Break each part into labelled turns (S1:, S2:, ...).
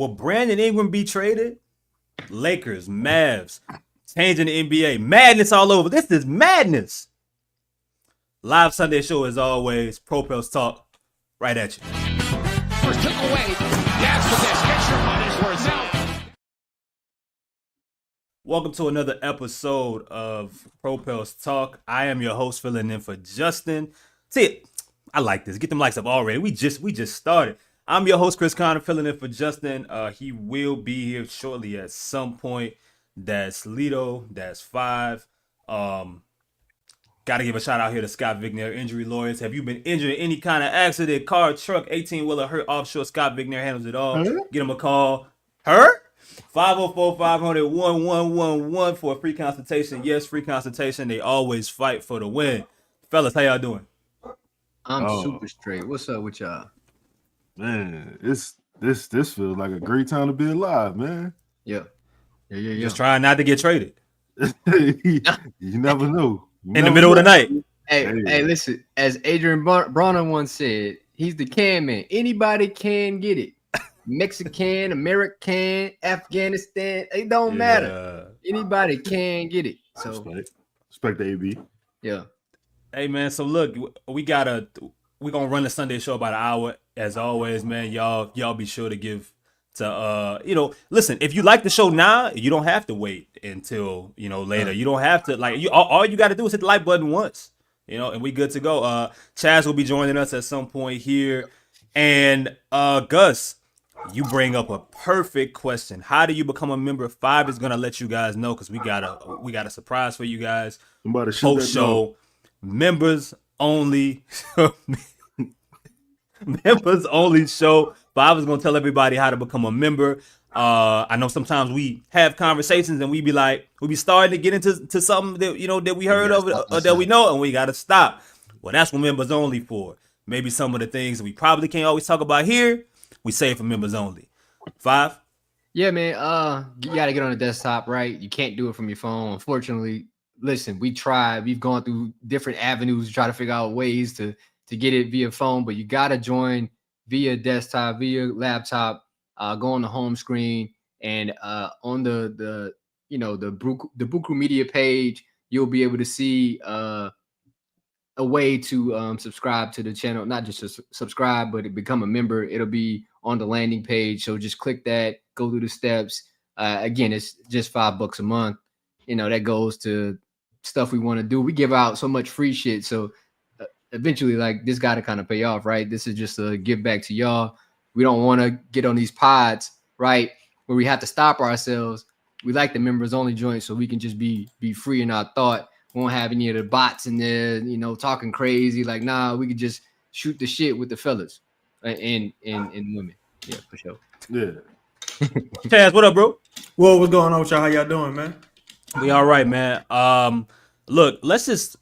S1: Will Brandon Ingram be traded? Lakers, Mavs, changing the NBA. Madness all over. This is madness. Live Sunday show as always. Pro Pels Talk right at you.
S2: First took away. Yes, with this. Get your money's worth now.
S1: Welcome to another episode of Pro Pels Talk. I am your host, filling in for Justin. See, I like this. Get them likes up already. We just started. I'm your host, Chris Connor, filling in for Justin. He will be here shortly at some point. That's Lito. That's 5. Got to give a shout out here to Scott Vicknair Injury Lawyers. Have you been injured in any kind of accident, car, truck, 18-wheeler, hurt, offshore? Scott Vicknair handles it all. Get him a call. Hurt? 504-500-1111 for a free consultation. Yes, free consultation. They always fight for the win. Fellas, how y'all doing?
S3: I'm super straight. What's up with y'all?
S4: Man, this feels like a great time to be alive, man.
S3: Yeah.
S1: Just trying not to get traded.
S4: You never know.
S1: In the middle of the night.
S3: Hey, listen. As Adrian Bronner once said, he's the can man. Anybody can get it. Mexican, American, Afghanistan. It don't matter. Anybody can get it. So
S4: respect the AB.
S3: Yeah.
S1: Hey man, so look, we're gonna run the Sunday show about an hour. As always, man, y'all be sure to give to listen, if you like the show now, you don't have to wait until later. You don't have to all you gotta do is hit the like button once, and we good to go. Chaz will be joining us at some point here. And Gus, you bring up a perfect question. How do you become a member? 5 is gonna let you guys know because we got a surprise for you guys. Post show, members only. Members only show. 5 is gonna tell everybody how to become a member. I know sometimes we have conversations and we be starting to get into something that that we heard of or that we know, and we gotta stop. Well, that's what members only for. Maybe some of the things that we probably can't always talk about here, we save for members only. 5.
S3: Yeah, man. You gotta get on the desktop, right? You can't do it from your phone. Unfortunately, listen, we tried. We've gone through different avenues to try to figure out ways to get it via phone, but you gotta join via desktop, via laptop. Go on the home screen and on the Buku Media page, you'll be able to see a way to subscribe to the channel. Not just to subscribe, but to become a member. It'll be on the landing page. So just click that, go through the steps. Again, it's just $5 a month. That goes to stuff we want to do. We give out so much free shit. So eventually, this got to kind of pay off, right? This is just a give back to y'all. We don't want to get on these pods, right, where we have to stop ourselves. We like the members only joint so we can just be free in our thought. We won't have any of the bots in there, talking crazy. Nah, we could just shoot the shit with the fellas and women. Yeah, for sure.
S4: Yeah.
S1: Chaz, what up, bro?
S5: Well, what's going on with y'all? How y'all doing, man?
S1: We all right, man. Look, let's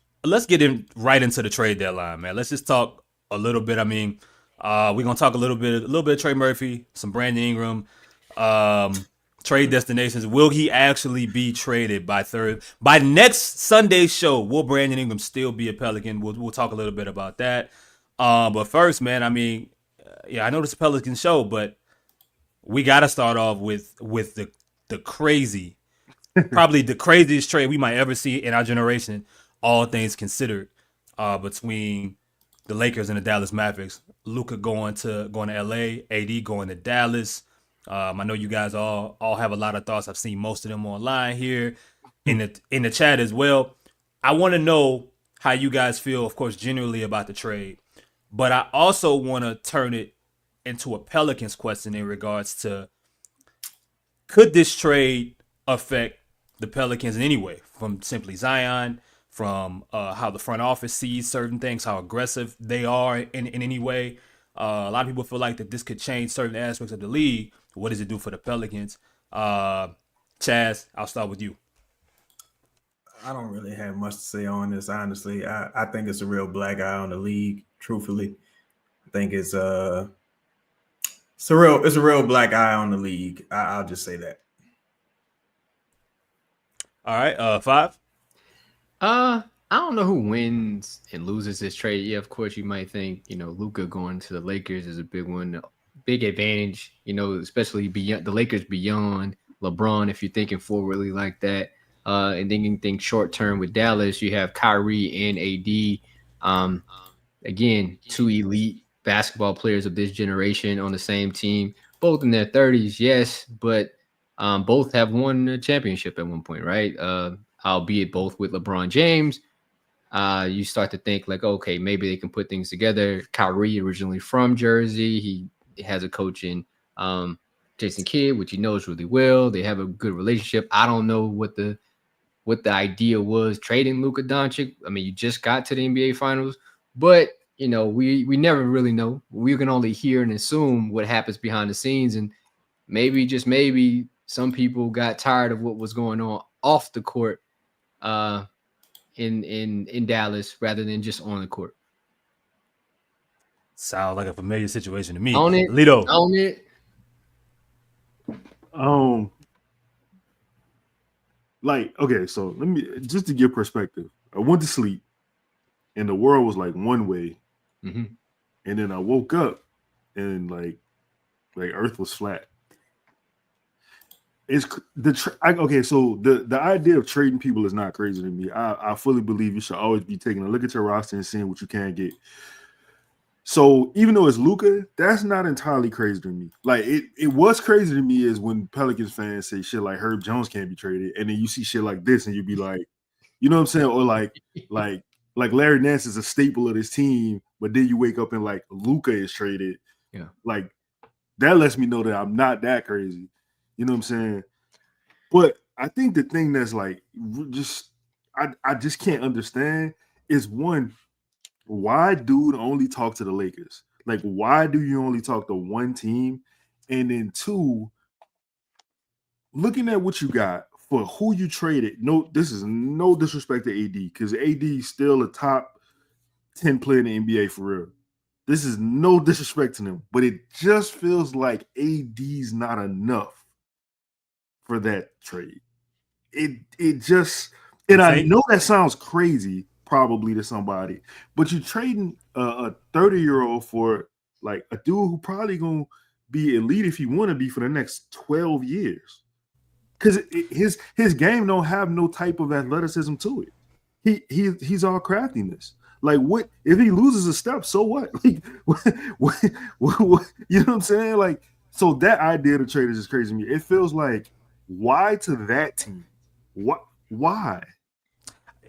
S1: get right into the trade deadline, man. Let's just talk a little bit. I mean, we're gonna talk a little bit of Trey Murphy, some Brandon Ingram, trade destinations. Will he actually be traded by next Sunday's show? Will Brandon Ingram still be a Pelican? We'll talk a little bit about that. But first, man, I mean, I know this is a Pelican show, but we gotta start off with the crazy, probably the craziest trade we might ever see in our generation, all things considered, between the Lakers and the Dallas Mavericks. Luka going to LA, AD going to Dallas. I know you guys all have a lot of thoughts. I've seen most of them online here in the chat as well. I want to know how you guys feel, of course, generally about the trade, but I also want to turn it into a Pelicans question in regards to, could this trade affect the Pelicans in any way, from simply Zion, from how the front office sees certain things, how aggressive they are in any way. A lot of people feel like that this could change certain aspects of the league. What does it do for the Pelicans? Chaz, I'll start with you.
S5: I don't really have much to say on this, honestly. I think it's a real black eye on the league, truthfully. I think it's a real black eye on the league. I'll just say that.
S1: All right, 5.
S3: I don't know who wins and loses this trade. Yeah, of course, you might think, Luka going to the Lakers is a big one. big advantage, especially beyond the Lakers beyond LeBron, if you're thinking forwardly like that. And then you think short term with Dallas, you have Kyrie and AD. Again, two elite basketball players of this generation on the same team, both in their 30s, yes, but both have won a championship at one point, right? Albeit both with LeBron James. You start to think like, okay, maybe they can put things together. Kyrie, originally from Jersey, he has a coach in Jason Kidd, which he knows really well. They have a good relationship. I don't know what the idea was trading Luka Doncic. I mean, you just got to the NBA Finals, but we never really know. We can only hear and assume what happens behind the scenes, and maybe, just maybe, some people got tired of what was going on off the court in Dallas rather than just on the court.
S1: Sounds like a familiar situation to me.
S3: On it,
S1: Lito.
S3: on it.
S4: Okay, so let me just to give perspective. I went to sleep, and the world was like one way,
S3: Mm-hmm.
S4: and then I woke up, and like Earth was flat. It's okay. So the idea of trading people is not crazy to me. I fully believe you should always be taking a look at your roster and seeing what you can get. So even though it's Luka, that's not entirely crazy to me. Like it was crazy to me is when Pelicans fans say shit like Herb Jones can't be traded, and then you see shit like this, and you be like, you know what I'm saying, or like Larry Nance is a staple of this team, but then you wake up and like Luka is traded.
S3: Yeah,
S4: like that lets me know that I'm not that crazy. You know what I'm saying? But I think the thing that's like I just can't understand is one. Why dude only talk to the Lakers? Like, why do you only talk to one team? And then two, looking at what you got for who you traded. No, this is no disrespect to AD because AD is still a top 10 player in the NBA for real. This is no disrespect to them, but it just feels like AD's not enough for that trade. It just, and I know that sounds crazy probably to somebody, but you're trading a 30-year-old for like a dude who probably gonna be elite if you want to be for the next 12 years, because his game don't have no type of athleticism to it. He's all craftiness. Like, what if he loses a step? So what? Like, what, you know what I'm saying? Like, so that idea of the trade is just crazy to me. It feels like, why to that team? What? Why?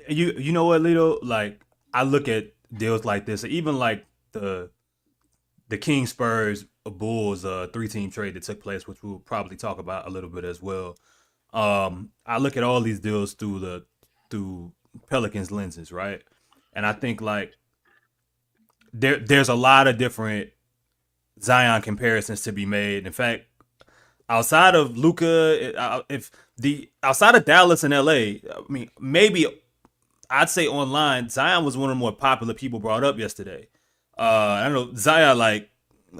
S1: You know what, Lito? Like, I look at deals like this, even like the King Spurs Bulls 3-team trade that took place, which we'll probably talk about a little bit as well. I look at all these deals through Pelicans lenses, right? And I think like there's a lot of different Zion comparisons to be made. In fact, outside of Luka, outside of Dallas and LA, I mean, maybe I'd say online, Zion was one of the more popular people brought up yesterday. I don't know, Zion, like,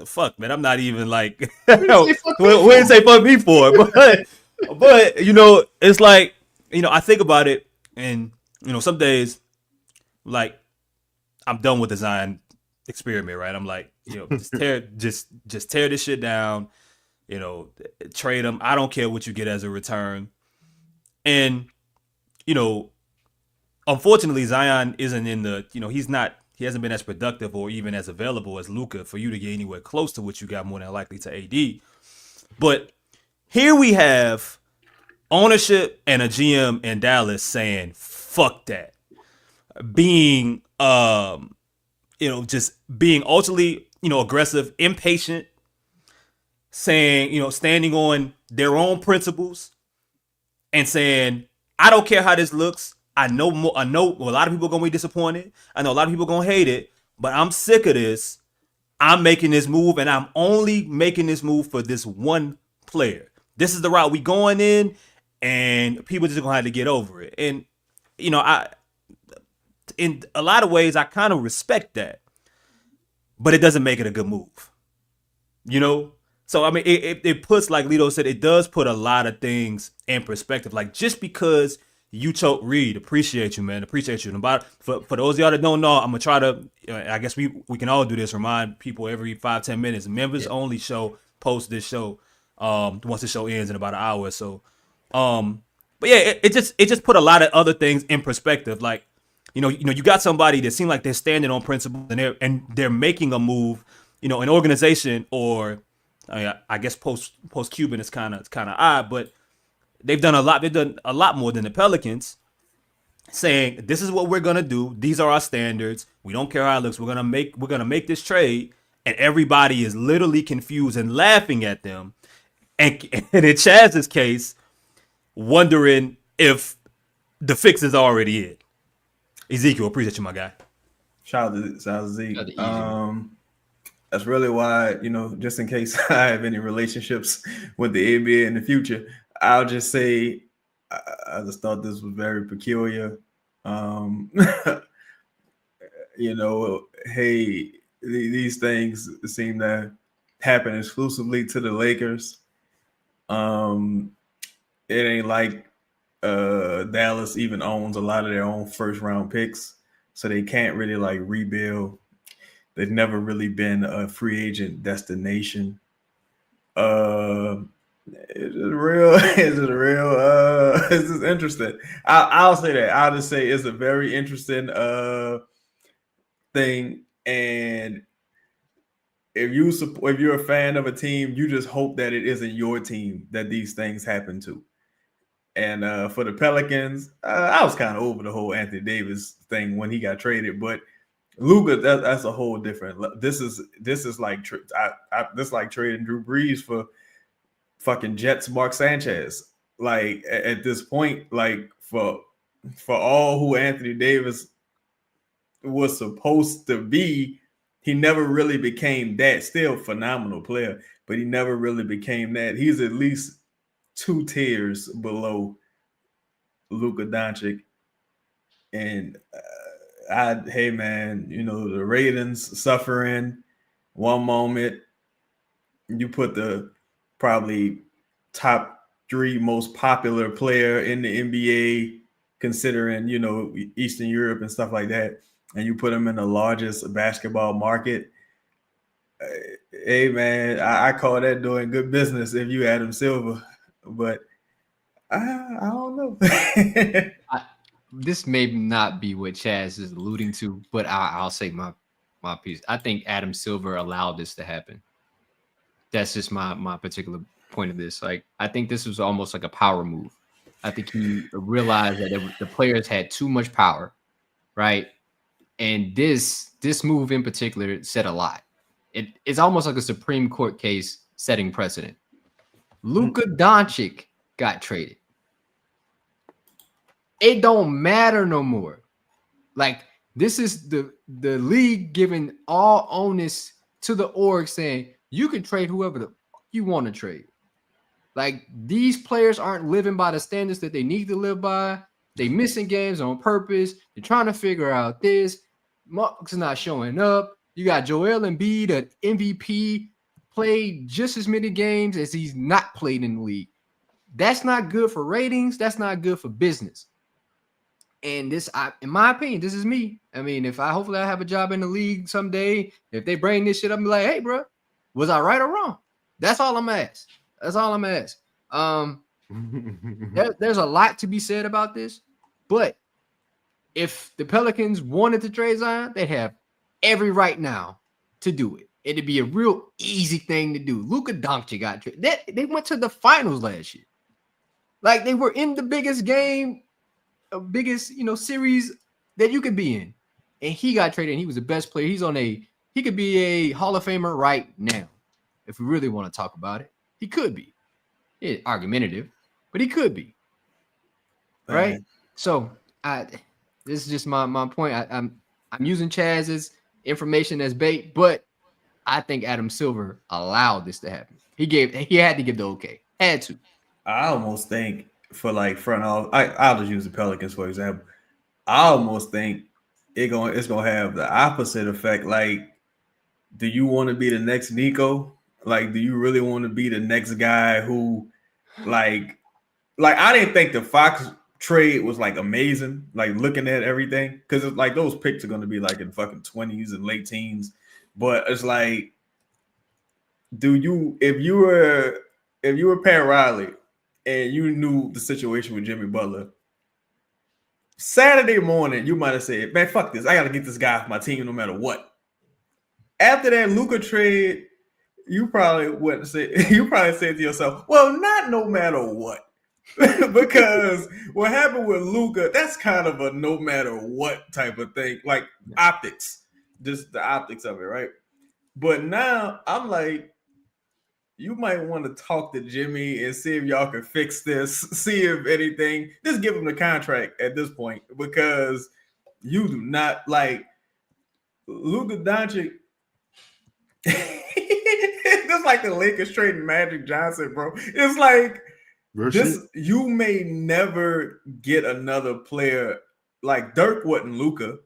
S1: fuck, man, I'm not even like, what did say fuck me for? But it's like, I think about it, and some days, like, I'm done with the Zion experiment, right? I'm like, just tear this shit down, trade him. I don't care what you get as a return, and unfortunately, Zion isn't in the, he hasn't been as productive or even as available as Luka for you to get anywhere close to what you got more than likely to AD. But here we have ownership and a GM in Dallas saying, fuck that. Being, just being ultimately, aggressive, impatient, saying, standing on their own principles and saying, I don't care how this looks. I know a lot of people are going to be disappointed. I know a lot of people are going to hate it, but I'm sick of this. I'm making this move, and I'm only making this move for this one player. This is the route we going in, and people just going to have to get over it. And, in a lot of ways, I kind of respect that, but it doesn't make it a good move. So, I mean, it puts, like Lito said, it does put a lot of things in perspective. Like, just because You Choke Reed, appreciate you, man. Appreciate you. And for those of y'all that don't know, I'm gonna try to. I guess we can all do this. Remind people every 5-10 minutes. Members only show. Post this show. Once the show ends in about an hour or so. But yeah, it just put a lot of other things in perspective. Like, you got somebody that seems like they're standing on principle and they're making a move. An organization or I guess post Cuban is kind of odd, but they've done a lot. They've done a lot more than the Pelicans, saying this is what we're gonna do. These are our standards. We don't care how it looks. We're gonna make this trade, and everybody is literally confused and laughing at them. And in Chaz's case, wondering if the fix is already in. Ezekiel, appreciate you, my guy.
S5: Shout out to Zeke.
S3: Shout out to
S5: That's really why, just in case I have any relationships with the NBA in the future, I'll just say I just thought this was very peculiar. Hey, these things seem to happen exclusively to the Lakers. It ain't like Dallas even owns a lot of their own first round picks, so they can't really like rebuild. They've never really been a free agent destination. Is it real? Is it real? This is interesting. I'll say that. I'll just say it's a very interesting thing. And if you're a fan of a team, you just hope that it isn't your team that these things happen to. And for the Pelicans, I was kind of over the whole Anthony Davis thing when he got traded, but Luka, that's a whole different. This is like this like trading Drew Brees for fucking Jets Mark Sanchez. Like at this point, like for all who Anthony Davis was supposed to be, he never really became that. Still phenomenal player, but he never really became that. He's at least 2 tiers below Luka Doncic. And hey man, the ratings suffering. One moment you put the probably top 3 most popular player in the NBA, considering Eastern Europe and stuff like that, and you put him in the largest basketball market. Hey man, I call that doing good business if you Adam Silver, but I don't know.
S3: This may not be what Chaz is alluding to, but I'll say my piece. I think Adam Silver allowed this to happen. That's just my particular point of this. Like, I think this was almost like a power move. I think he realized that the players had too much power, right? And this move in particular said a lot. It's almost like a Supreme Court case setting precedent. Luka Doncic got traded. It don't matter no more. Like, this is the league giving all onus to the org, saying you can trade whoever you want to trade. Like, these players aren't living by the standards that they need to live by. They missing games on purpose. They're trying to figure out this. Mark's not showing up. You got Joel Embiid, an MVP, played just as many games as he's not played in the league. That's not good for ratings. That's not good for business. And this, in my opinion, this is me. I mean, hopefully I have a job in the league someday. If they bring this shit up and be like, hey, bro, was I right or wrong? That's all I'm asking. That's all I'm asking. There's a lot to be said about this, but if the Pelicans wanted to trade Zion, they'd have every right now to do it. It'd be a real easy thing to do. Luka Doncic got traded. They went to the finals last year. Like, they were in the biggest game, biggest series that you could be in, and he got traded. And he was the best player. He could be a Hall of Famer right now, if we really want to talk about it. He could be. It's argumentative, but he could be. Right. So this is just my point. I'm using Chaz's information as bait, but I think Adam Silver allowed this to happen. He had to give the okay. Had to.
S5: I almost think for like front off, I'll just use the Pelicans for example. I almost think it's gonna have the opposite effect. Like, do you want to be the next Nico? Like, do you really want to be the next guy who, like I didn't think the Fox trade was like amazing, like looking at everything, because it's like those picks are going to be like in fucking 20s and late teens. But it's like, if you were Pat Riley and you knew the situation with Jimmy Butler, Saturday morning you might have said, man, fuck this, I got to get this guy off my team no matter what. After that Luka trade, you probably said to yourself, well, not no matter what. Because what happened with Luka, that's kind of a no matter what type of thing, like optics, just the optics of it, right? But now I'm like, you might want to talk to Jimmy and see if y'all can fix this, see if anything, just give him the contract at this point, because you do not like Luka Doncic. It's like the Lakers trading Magic Johnson, bro. It's like, you may never get another player like Dirk wasn't Luka.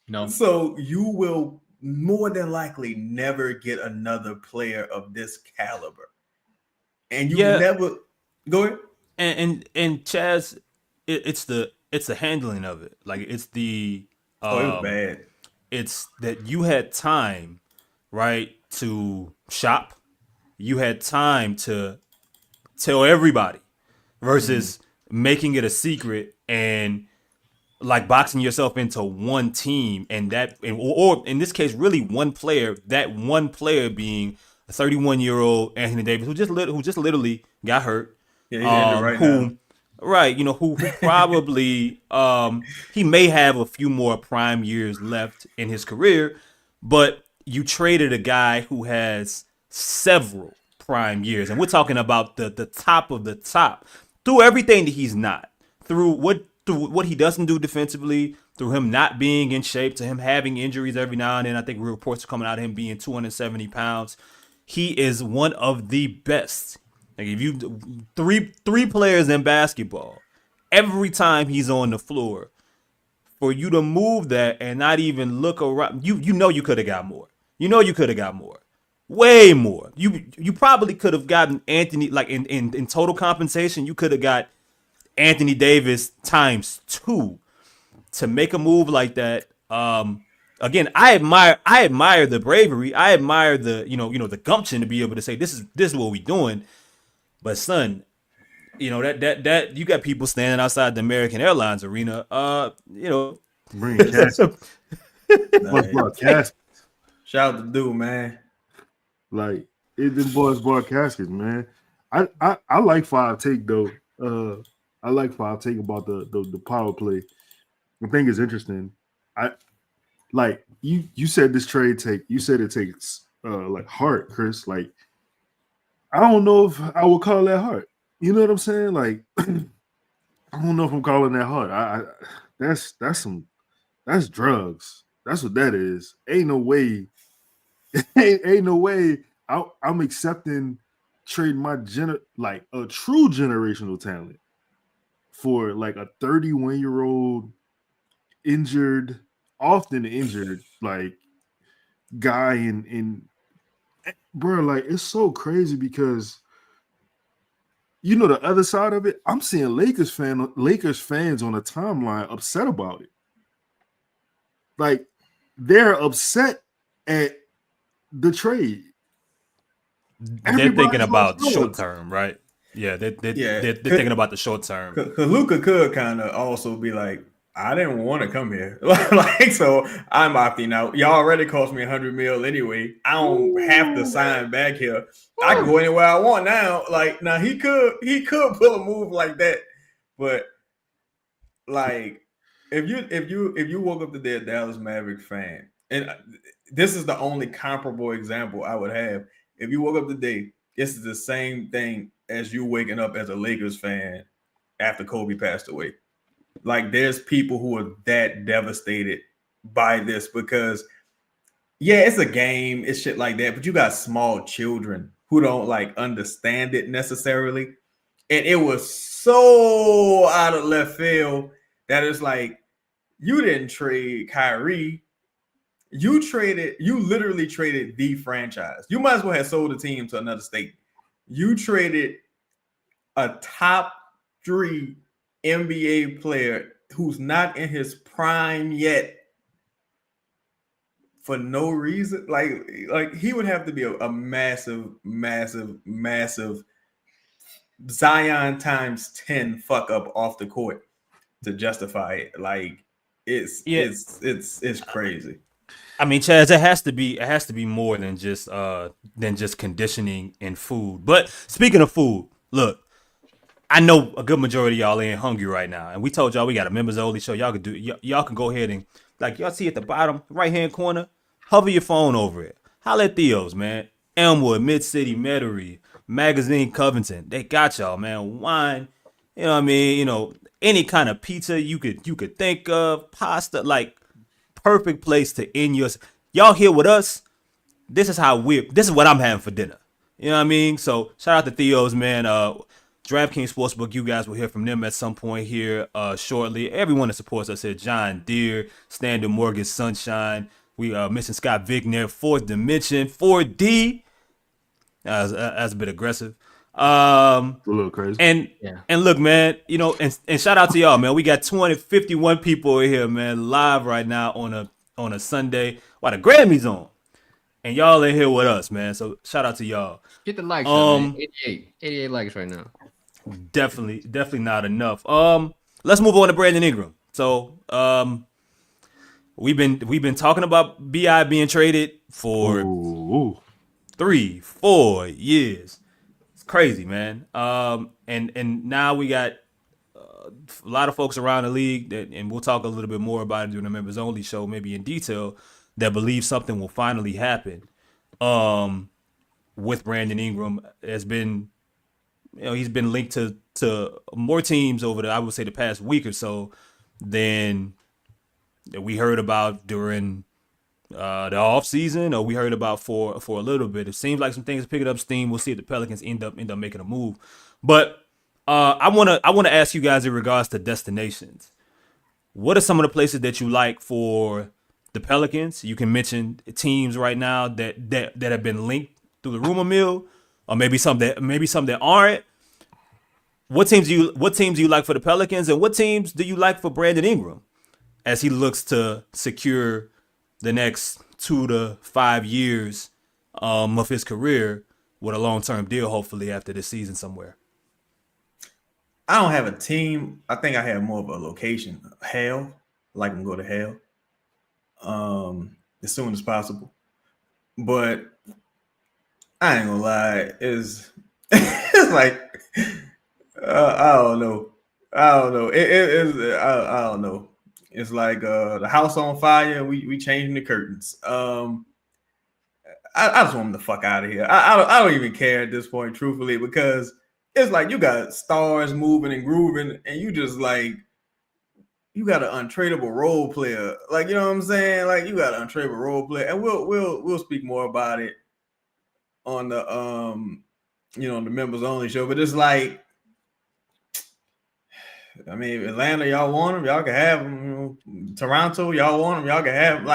S3: No.
S5: So you will more than likely never get another player of this caliber. And you never go ahead.
S1: And Chaz, it's the handling of it. Like it's the
S5: it was bad.
S1: It's that you had time, right, to shop. You had time to tell everybody versus making it a secret and like boxing yourself into one team, and or in this case really one player, that one player being a 31-year-old Anthony Davis who just literally got hurt.
S5: Yeah, he's injured right now.
S1: Right, who probably he may have a few more prime years left in his career, but you traded a guy who has several prime years, and we're talking about the top of the top, through everything that he's not, through what he doesn't do defensively, through him not being in shape, to him having injuries every now and then. I think reports are coming out of him being 270 pounds. He is one of the best. Like if you three players in basketball, every time he's on the floor, for you to move that and not even look around, you could have got more. You could have got more. Way more. You probably could have gotten Anthony, like in total compensation, you could have got Anthony Davis times 2 to make a move like that. Again, I admire the bravery. I admire the the gumption to be able to say this is what we doing. But son, that you got people standing outside the American Airlines arena.
S4: Bring caskets. Caskets.
S5: Shout out to dude, man.
S4: Like them boys brought caskets, man. I like 5 take though. I like 5 take about the power play. I think it's interesting. I like you said this trade you said it takes like heart, Chris. Like I don't know if I would call that heart. You know what I'm saying? Like I don't know if I'm calling that heart. That's drugs. That's what that is. Ain't no way. Ain't no way I'm accepting trading my like a true generational talent for like a 31-year-old often injured like guy in bro, like it's so crazy because the other side of it, I'm seeing Lakers fans on the timeline upset about it. Like they're upset at the trade.
S1: They're thinking about short term, right? Yeah, they're thinking about the short term.
S5: Because Luka could kind of also be like, I didn't want to come here. Like, so I'm opting out. Y'all already cost me $100 million anyway. I don't have to sign back here. I can go anywhere I want now. Like, now he could pull a move like that. But like, if you woke up today a Dallas Maverick fan, and this is the only comparable example I would have. If you woke up today, this is the same thing as you waking up as a Lakers fan after Kobe passed away. Like there's people who are that devastated by this because, yeah, it's a game, it's shit like that, but you got small children who don't like understand it necessarily. And it was so out of left field that it's like, you didn't trade Kyrie. You literally traded the franchise. You might as well have sold the team to another state. You traded a top 3 NBA player who's not in his prime yet for no reason. Like he would have to be a massive Zion times 10 fuck up off the court to justify it. Like it's crazy.
S1: I mean, Chaz, it has to be more than just conditioning and food. But speaking of food, look, I know a good majority of y'all ain't hungry right now, and we told y'all we got a members only show. Y'all can go ahead and, like, y'all see at the bottom right hand corner, hover your phone over it. Holla at Theo's, man. Elmwood, Mid City, Metairie, Magazine, Covington. They got y'all, man. Wine, you know what I mean? You know, any kind of pizza you could think of, pasta, like, perfect place to end your. Y'all here with us. This is what I'm having for dinner. You know what I mean? So shout out to Theo's, man. DraftKings Sportsbook, you guys will hear from them at some point here shortly. Everyone that supports us here, John Deere, Standard Mortgage, Sunshine. We missing Scott Vicknair, Fourth Dimension, 4D. That's a bit aggressive.
S4: A little crazy.
S1: And look, man, you know, and shout out to y'all, man. We got 251 people in here, man, live right now on a Sunday while the Grammys on. And y'all in here with us, man. So shout out to y'all.
S3: Get the likes up, man. 88 likes right now.
S1: Definitely not enough. Let's move on to Brandon Ingram. So we've been talking about BI being traded for 3-4 years. It's crazy, man. And now we got a lot of folks around the league and we'll talk a little bit more about it during the members only show, maybe in detail, that believe something will finally happen. With Brandon Ingram, has been, you know, he's been linked to more teams over I would say the past week or so than we heard about during the off season, or we heard about for a little bit. It seems like some things are picking up steam. We'll see if the Pelicans end up making a move. But I wanna ask you guys in regards to destinations. What are some of the places that you like for the Pelicans? You can mention teams right now that have been linked through the rumor mill, or maybe some that aren't. What teams do you like for the Pelicans, and what teams do you like for Brandon Ingram as he looks to secure the next 2 to 5 years of his career with a long-term deal, hopefully after this season somewhere?
S5: I don't have a team. I think I have more of a location. Hell, like I'm going to hell, as soon as possible. But I ain't gonna lie, it's like I don't know. I don't know. It's like the house on fire. We changing the curtains. I just want him the fuck out of here. I don't even care at this point, truthfully, because it's like you got stars moving and grooving, and you just like you got an untradeable role player. Like, you know what I'm saying? Like, you got an untradeable role player, and we'll speak more about it on the the members only show. But it's like, I mean, Atlanta, y'all want him, y'all can have him. You know, Toronto, y'all want him, y'all can have him.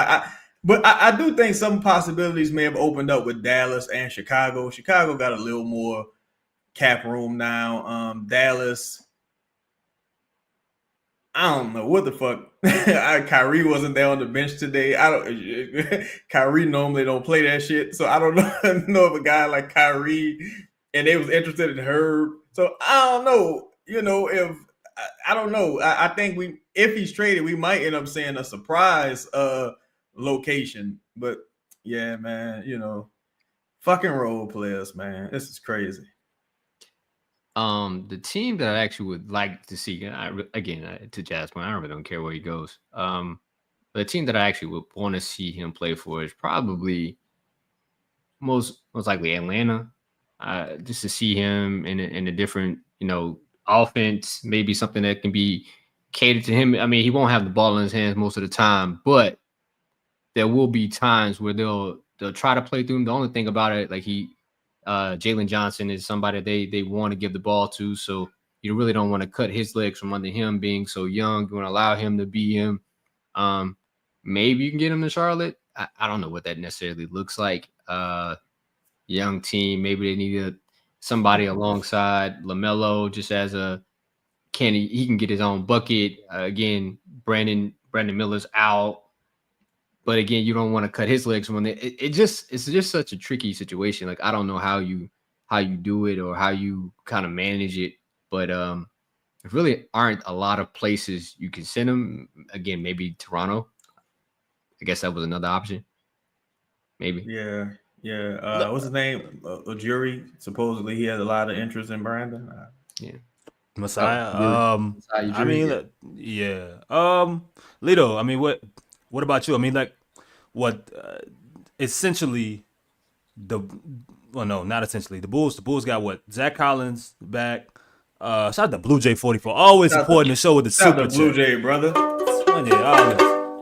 S5: But I do think some possibilities may have opened up with Dallas and Chicago. Chicago got a little more cap room now. Dallas, I don't know what the fuck. Kyrie wasn't there on the bench today. Kyrie normally don't play that shit, so I don't know if a guy like Kyrie and they was interested in Herb. So I don't know. You know, if I don't know. I think if he's traded, we might end up seeing a surprise location. But yeah, man, you know, fucking role players, man. This is crazy.
S3: The team that I actually would like to see, to Jasmine, I really don't care where he goes. The team that I actually would want to see him play for is probably most likely Atlanta. Just to see him in a different, offense, maybe something that can be catered to him. I mean, he won't have the ball in his hands most of the time, but there will be times where they'll try to play through him. The only thing about it, like Jalen Johnson is somebody they want to give the ball to, so you really don't want to cut his legs from under him being so young. You want to allow him to be him. Maybe you can get him to Charlotte. I don't know what that necessarily looks like. Young team, maybe they need somebody alongside LaMelo just as a he can get his own bucket. Again, Brandon Miller's out. But again, you don't want to cut his legs when it's just such a tricky situation. Like, I don't know how you do it or how you kind of manage it. But there really aren't a lot of places you can send him. Again, maybe Toronto. I guess that was another option. Maybe.
S5: Yeah. What's his name? Ujiri. Supposedly he has a lot of interest in Brandon.
S3: Yeah.
S1: Messiah. I mean, yeah. Lito, I mean, what about you? I mean, like, what essentially not essentially. The Bulls got what? Zach Collins back. Shout out to Blue Jay 44. Always supporting the show with the super
S5: Blue Jay, brother.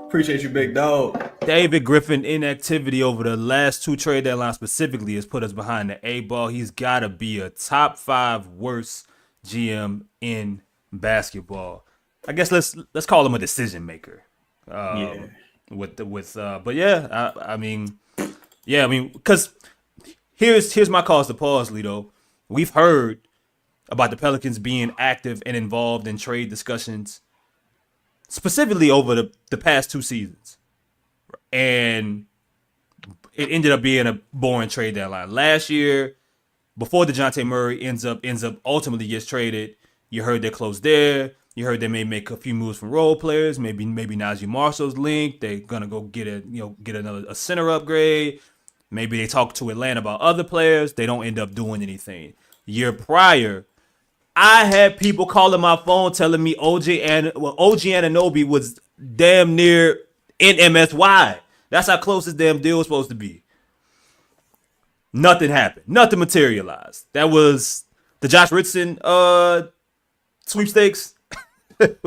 S5: Appreciate you, big dog.
S1: David Griffin inactivity over the last 2 trade deadlines specifically has put us behind the 8 ball. He's got to be a top 5 worst GM in basketball. I guess let's call him a decision maker. But yeah, I mean, because here's my cause to pause, Lito. We've heard about the Pelicans being active and involved in trade discussions, specifically over the past 2 seasons, and it ended up being a boring trade deadline. Last year, before DeJounte Murray ends up ultimately gets traded, you heard they're close there. You heard they may make a few moves from role players. Maybe Najee Marshall's linked. They're gonna go get a center upgrade. Maybe they talk to Atlanta about other players. They don't end up doing anything. Year prior, I had people calling my phone telling me OG Anunoby was damn near in MSY. That's how close this damn deal was supposed to be. Nothing happened. Nothing materialized. That was the Josh Richardson sweepstakes.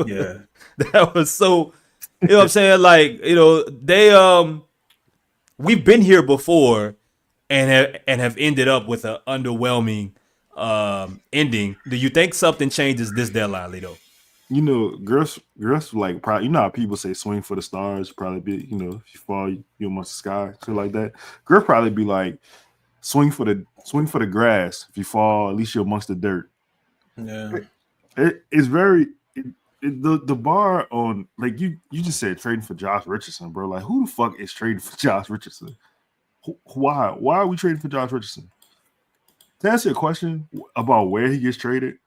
S5: Yeah.
S1: That was so, you know what I'm saying? Like, they we've been here before and have ended up with an underwhelming ending. Do you think something changes this deadline, Lito?
S4: Griff's like, probably, how people say swing for the stars, probably be, if you fall, you amongst the sky, shit like that. Griff probably be like, swing for the grass. If you fall, at least you're amongst the dirt.
S5: Yeah.
S4: It's very the bar on, like, you just said trading for Josh Richardson, bro. Like, who the fuck is trading for Josh Richardson? Why are we trading for Josh Richardson? To answer your question about where he gets traded,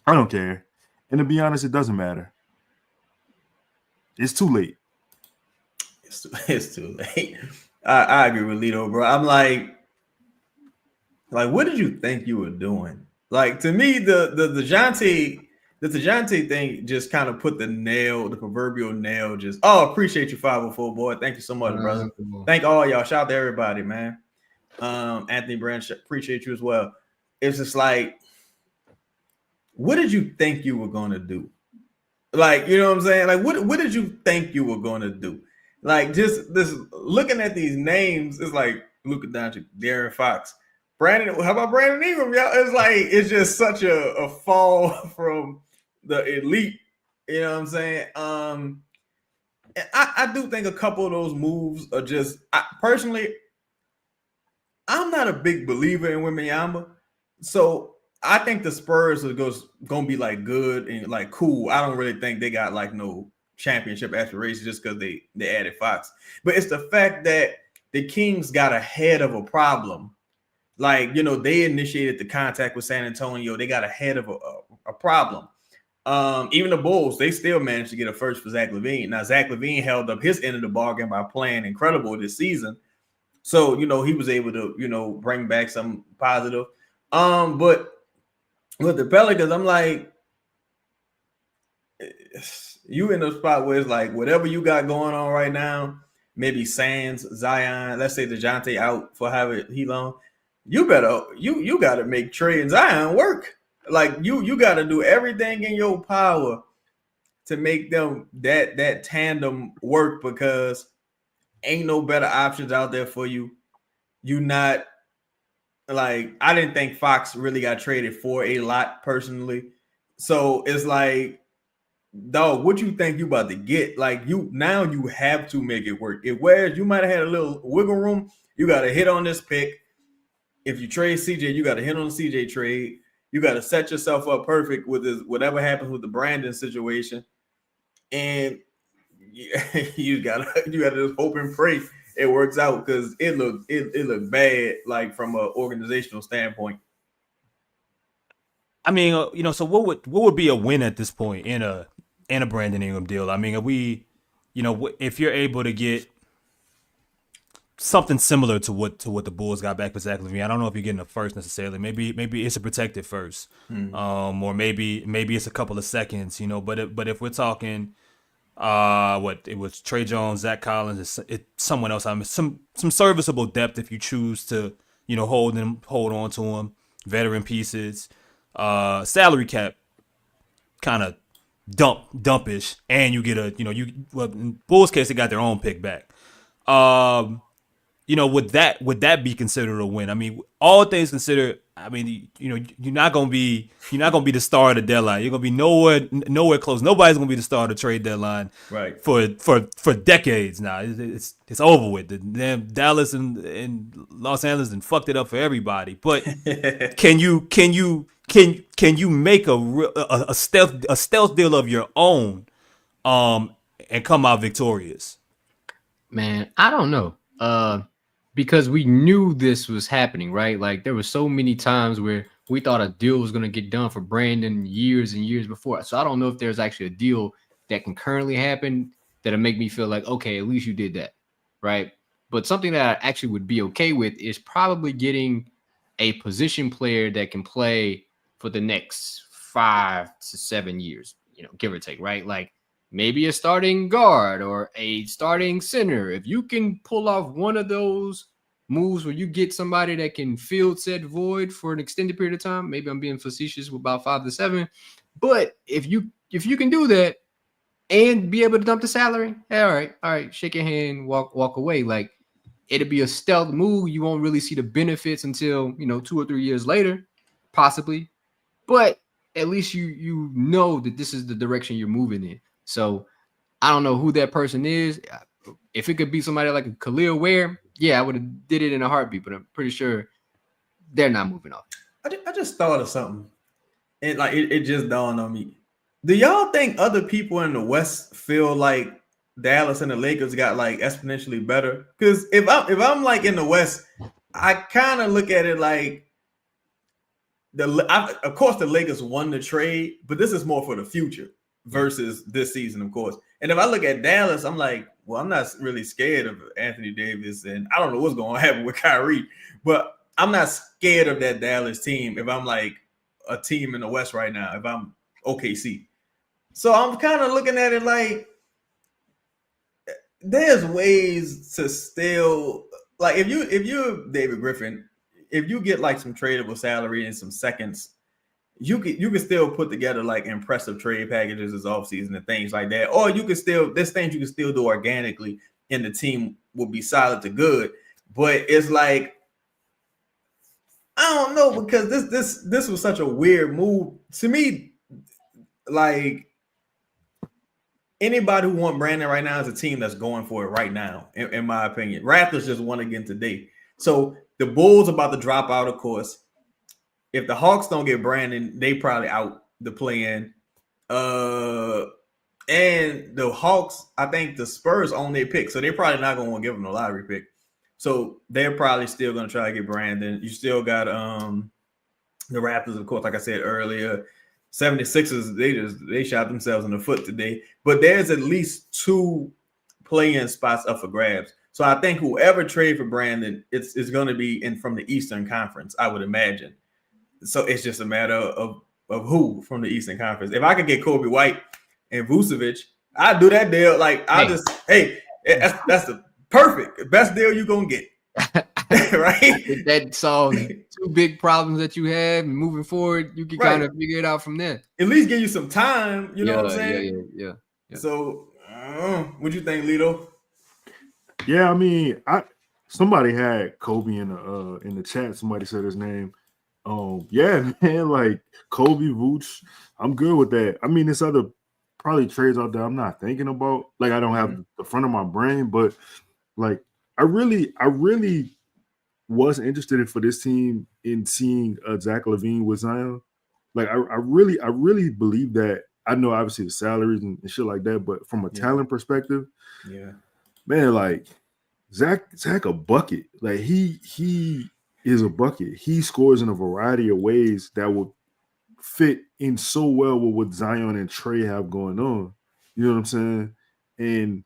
S4: I don't care. And to be honest, it doesn't matter. It's too late.
S5: It's too late. I agree with Lito, bro. I'm like, what did you think you were doing? Like, to me, the DeJounte thing just kind of put the proverbial nail. Just, appreciate you, 504 boy. Thank you so much, brother. Thank all y'all. Shout out to everybody, man. Anthony Branch, appreciate you as well. It's just like, what did you think you were gonna do? Like, you know what I'm saying? Like, what did you think you were gonna do? Like, just this looking at these names, it's like Luka Doncic, De'Aaron Fox, Brandon. How about Brandon Ingram? Y'all, it's just such a fall from the elite. You know what I'm saying? I do think a couple of those moves are just. Personally, I'm not a big believer in Wembanyama, so I think the Spurs are gonna be like good and like cool. I don't really think they got like no championship aspirations just because they added Fox. But it's the fact that the Kings got ahead of a problem. Like, they initiated the contact with San Antonio. They got ahead of a problem. Even the Bulls, they still managed to get a first for Zach LaVine. Now, Zach LaVine held up his end of the bargain by playing incredible this season. So, he was able to, bring back some positive. But with the Pelicans, I'm like, you in a spot where it's like whatever you got going on right now, maybe Sands, Zion, let's say DeJounte out for however he long, you got to make Trey and Zion work. Like, you got to do everything in your power to make them that tandem work, because ain't no better options out there for you. You not. Like, I didn't think Fox really got traded for a lot personally. So it's like, dog, what you think you about to get? Like, you have to make it work. Whereas you might have had a little wiggle room, you got to hit on this pick. If you trade CJ, you got to hit on the CJ trade. You got to set yourself up perfect with this, whatever happens with the Brandon situation, and you gotta just hope and pray it works out, because it looked bad, like from an organizational standpoint.
S1: I mean, so what would be a win at this point in a Brandon Ingram deal? I mean, are we, if you're able to get something similar to what the Bulls got back for Zach LaVine, I don't know if you're getting a first necessarily. Maybe it's a protected first, or maybe it's a couple of seconds, But if we're talking, what it was, Trey Jones, Zach Collins, it's someone else. I mean, some serviceable depth if you choose to, hold on to them, veteran pieces. Salary cap kind of dumpish, and you get in Bulls case they got their own pick back. Would that be considered a win? I mean, all things considered, I mean, you're not gonna be the star of the deadline. You're gonna be nowhere close. Nobody's gonna be the star of the trade deadline,
S5: right?
S1: For decades now. It's over with. Damn Dallas and Los Angeles and fucked it up for everybody. But can you make a stealth deal of your own, and come out victorious?
S3: Man, I don't know. Because we knew this was happening, right? Like there were so many times where we thought a deal was going to get done for Brandon years and years before. So I don't know if there's actually a deal that can currently happen that'll make me feel like, okay, at least you did that, right? But something that I actually would be okay with is probably getting a position player that can play for the next 5 to 7 years, give or take, right? Like maybe a starting guard or a starting center. If you can pull off one of those moves where you get somebody that can fill said void for an extended period of time, maybe I'm being facetious with about 5 to 7. But if you can do that and be able to dump the salary, hey, all right, shake your hand, walk away. Like it'll be a stealth move. You won't really see the benefits until 2 or 3 years later, possibly. But at least you know that this is the direction you're moving in. So I don't know who that person is. If it could be somebody like a Khalil Ware, yeah, I would have did it in a heartbeat, but I'm pretty sure they're not moving off.
S5: I just thought of something, and it just dawned on me. Do y'all think other people in the West feel like Dallas and the Lakers got like exponentially better? Because if I'm like in the West, I kind of look at it like of course the Lakers won the trade, but this is more for the future versus this season, of course. And if I look at Dallas, I'm like, well, I'm not really scared of Anthony Davis, and I don't know what's going to happen with Kyrie, but I'm not scared of that Dallas team if I'm like a team in the West right now, if I'm OKC. So I'm kind of looking at it like there's ways to still, like if you're David Griffin, if you get like some tradable salary and some seconds, you can still put together like impressive trade packages this offseason and things like that. Or there's things you can still do organically and the team will be solid to good. But it's like, I don't know, because this was such a weird move to me. Like anybody who wants Brandon right now is a team that's going for it right now, in my opinion. Raptors just won again today. So the Bulls about to drop out, of course. If the Hawks don't get Brandon, they probably out the play-in. And the Hawks, I think the Spurs own their pick, so they're probably not going to want to give them a lottery pick. So they're probably still going to try to get Brandon. You still got the Raptors, of course, like I said earlier. 76ers, they shot themselves in the foot today. But there's at least 2 play-in spots up for grabs. So I think whoever trade for Brandon, it's going to be from the Eastern Conference, I would imagine. So it's just a matter of who from the Eastern Conference. If I could get Kobe White and Vucevic, I'd do that deal. Like that's the perfect best deal you're gonna get. Right?
S3: That solves 2 big problems that you have, and moving forward, you can kind of figure it out from there.
S5: At least give you some time. You know what I'm saying?
S3: Yeah.
S5: So, what do you think, Lito?
S4: Yeah, I mean, somebody had Kobe in the chat. Somebody said his name. Yeah, man, like Kobe, Vooch, I'm good with that. I mean, there's other probably trades out there I'm not thinking about. Like, I don't have the front of my brain, but like, I really was interested for this team in seeing Zach LaVine with Zion. Like I really believe that. I know obviously the salaries and shit like that, but from a talent perspective, man, like Zach a bucket. Like he is a bucket. He scores in a variety of ways that will fit in so well with what Zion and Trey have going on. You know what I'm saying? And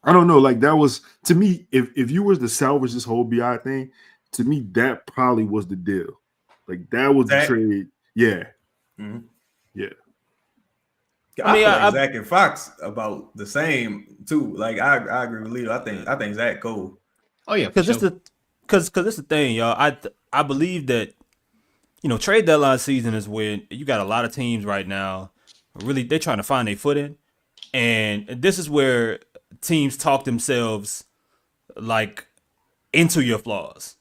S4: I don't know, like that was to me, if you was to salvage this whole BI thing, to me, that probably was the deal. Like that was the trade. Yeah.
S5: Mm-hmm.
S4: Yeah.
S5: I mean, I Zach and Fox about the same too. Like I agree with Leo. I think Zach cool.
S3: Oh yeah,
S1: because this the thing, y'all. I believe that trade deadline season is when you got a lot of teams right now. Really, they're trying to find their footing, and this is where teams talk themselves like into your flaws.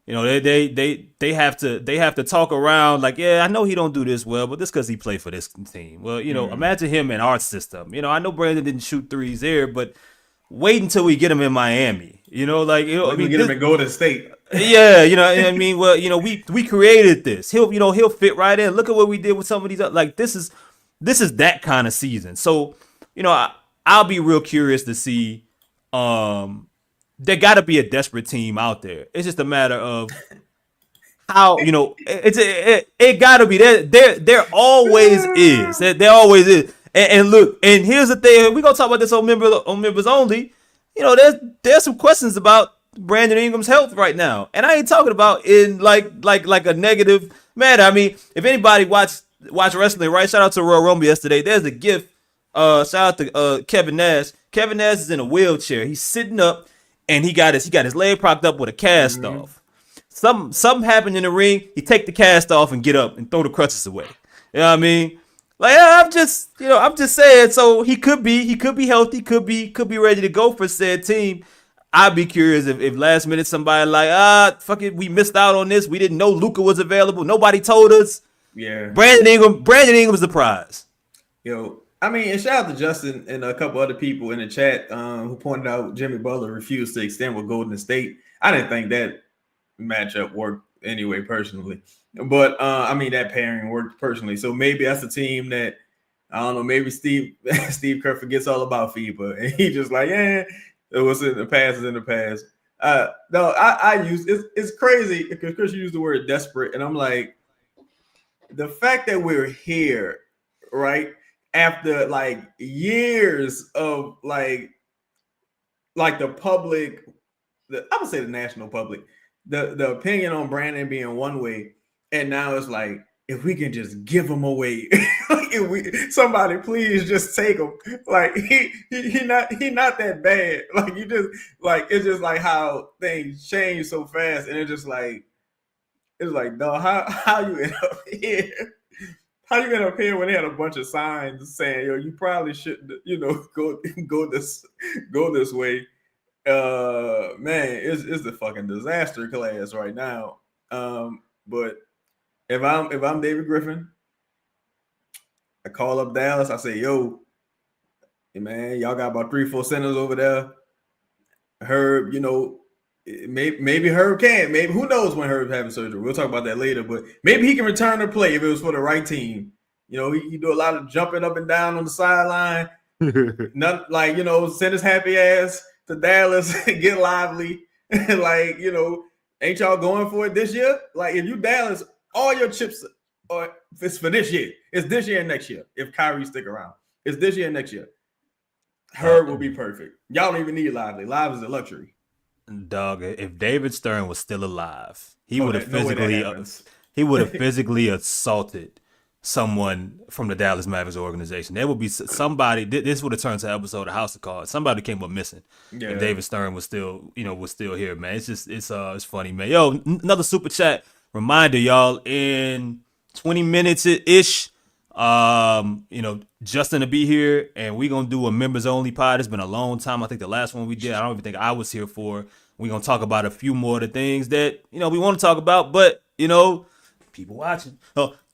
S1: They have to talk around like, yeah, I know he don't do this well, but this because he played for this team. Well, imagine him in our system. I know Brandon didn't shoot threes there, but wait until we get him in Miami.
S5: Get him in Golden State.
S1: Yeah, I mean, well, we created this. He'll fit right in. Look at what we did with some of these. Like this is that kind of season. So, I'll be real curious to see. There got to be a desperate team out there. It's just a matter of how it got to be there. There always is. There always is. And look, and here's the thing. We're gonna talk about this on members only. There's some questions about Brandon Ingram's health right now, and I ain't talking about in like a negative manner. I mean, if anybody watch wrestling, right? Shout out to Royal Rumble yesterday. There's a GIF. Shout out to Kevin Nash. Kevin Nash is in a wheelchair. He's sitting up. And he got his leg propped up with a cast off. Something happened in the ring. He take the cast off and get up and throw the crutches away. You know what I mean? Like I'm just saying. So he could be healthy, could be ready to go for said team. I'd be curious if last minute somebody like fuck it, we missed out on this. We didn't know Luka was available. Nobody told us.
S5: Yeah.
S1: Brandon Ingram's the prize.
S5: I mean, and shout out to Justin and a couple other people in the chat who pointed out Jimmy Butler refused to extend with Golden State. I didn't think that matchup worked anyway, personally. But, I mean, that pairing worked personally. So maybe that's a team that, I don't know, maybe Steve Kerr forgets all about FIBA. And he just like, it was in the past is in the past. No, it's crazy because Chris used the word desperate. And I'm like, the fact that we're here, right? After like years of like the public, I would say the national public, the opinion on Brandon being one way, and now it's like if we can just give him away, somebody please just take him. Like he not that bad. Like you just like it's just like how things change so fast, and it's like dog, how you end up here? How you end up here when they had a bunch of signs saying, "Yo, you probably shouldn't, go this way." Man, it's the fucking disaster class right now. But if I'm David Griffin, I call up Dallas. I say, "Yo, hey man, y'all got about 3-4 centers over there. Herb, maybe Herb can. Maybe who knows when Herb's having surgery. We'll talk about that later. But maybe he can return to play if it was for the right team. He do a lot of jumping up and down on the sideline. Not like send his happy ass to Dallas and get lively. Like ain't y'all going for it this year? Like if you Dallas, all your chips are it's for this year. It's this year and next year. If Kyrie stick around, it's this year and next year. Herb will be perfect. Y'all don't even need lively. Live is a luxury.
S1: Dog, if David Stern was still alive, he would have physically assaulted someone from the Dallas Mavericks organization. There would be somebody. This would have turned to an episode of House of Cards. Somebody came up missing, and David Stern was still here, man. It's funny, man. Yo, another super chat reminder, y'all. In 20 minutes ish, Justin to be here, and we're gonna do a members only pod. It's been a long time. I think the last one we did, I don't even think I was here for. We're gonna talk about a few more of the things that we want to talk about, but people watching.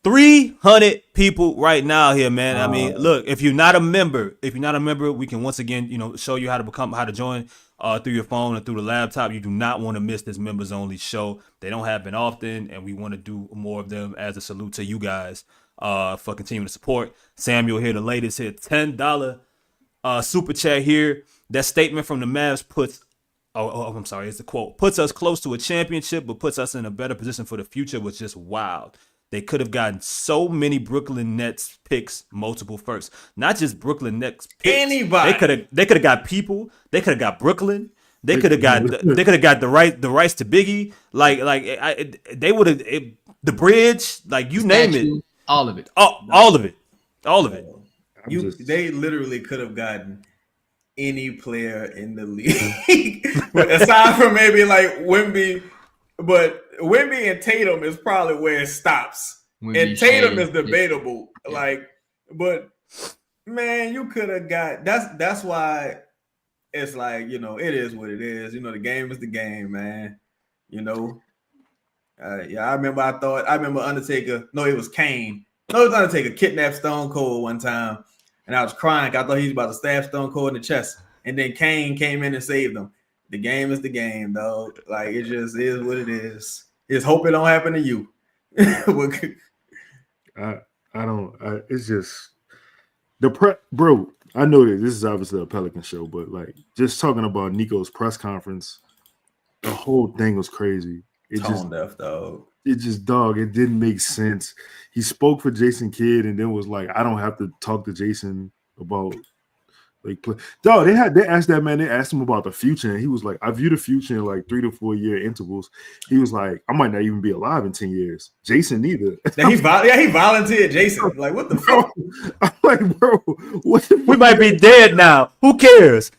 S1: 300 people right now here, man. I mean, look, if you're not a member, we can once again, show you how to join. through your phone and through the laptop. You do not want to miss this members only show. They don't happen often, and we want to do more of them as a salute to you guys for continuing to support. Samuel here, the latest hit, $10 super chat here. That statement from the Mavs puts, I'm sorry, it's the quote, puts us close to a championship, but puts us in a better position for the future, was just wild. They could have gotten so many Brooklyn Nets picks, multiple firsts. Not just Brooklyn Nets picks.
S5: Anybody.
S1: They could have got people. They could have got Brooklyn. They could have got the rights to Biggie. They would have the bridge. Like you name it.
S3: All of it.
S1: All of it.
S5: They literally could have gotten any player in the league, but aside from maybe like Wemby, but Wemby and Tatum is probably where it stops.
S3: Wemby,
S5: And Tatum
S3: Shea,
S5: is debatable.
S3: yeah.
S5: Like, but man, you could have got that's why it's like, you know, it is what it is. You know, the game is the game, man. You know. I remember Undertaker. No, it was Kane. No, it was Undertaker kidnapped Stone Cold one time. And I was crying. I thought he was about to stab Stone Cold in the chest. And then Kane came in and saved him. The game is the game, though. Like, it just is what it is. Just hope it don't happen to you.
S4: It's just bro. I know that this is obviously a Pelican show, but like just talking about Nico's press conference, the whole thing was crazy.
S5: Tone deaf, dog.
S4: It didn't make sense. He spoke for Jason Kidd and then was like, I don't have to talk to Jason about like play. Dog, they asked him about the future, and he was like, I view the future in like 3 to 4 year intervals. He was like, I might not even be alive in 10 years. Jason neither.
S5: He volunteered Jason. Like, what the fuck?
S4: I'm like, bro,
S1: We might be dead now. Who cares?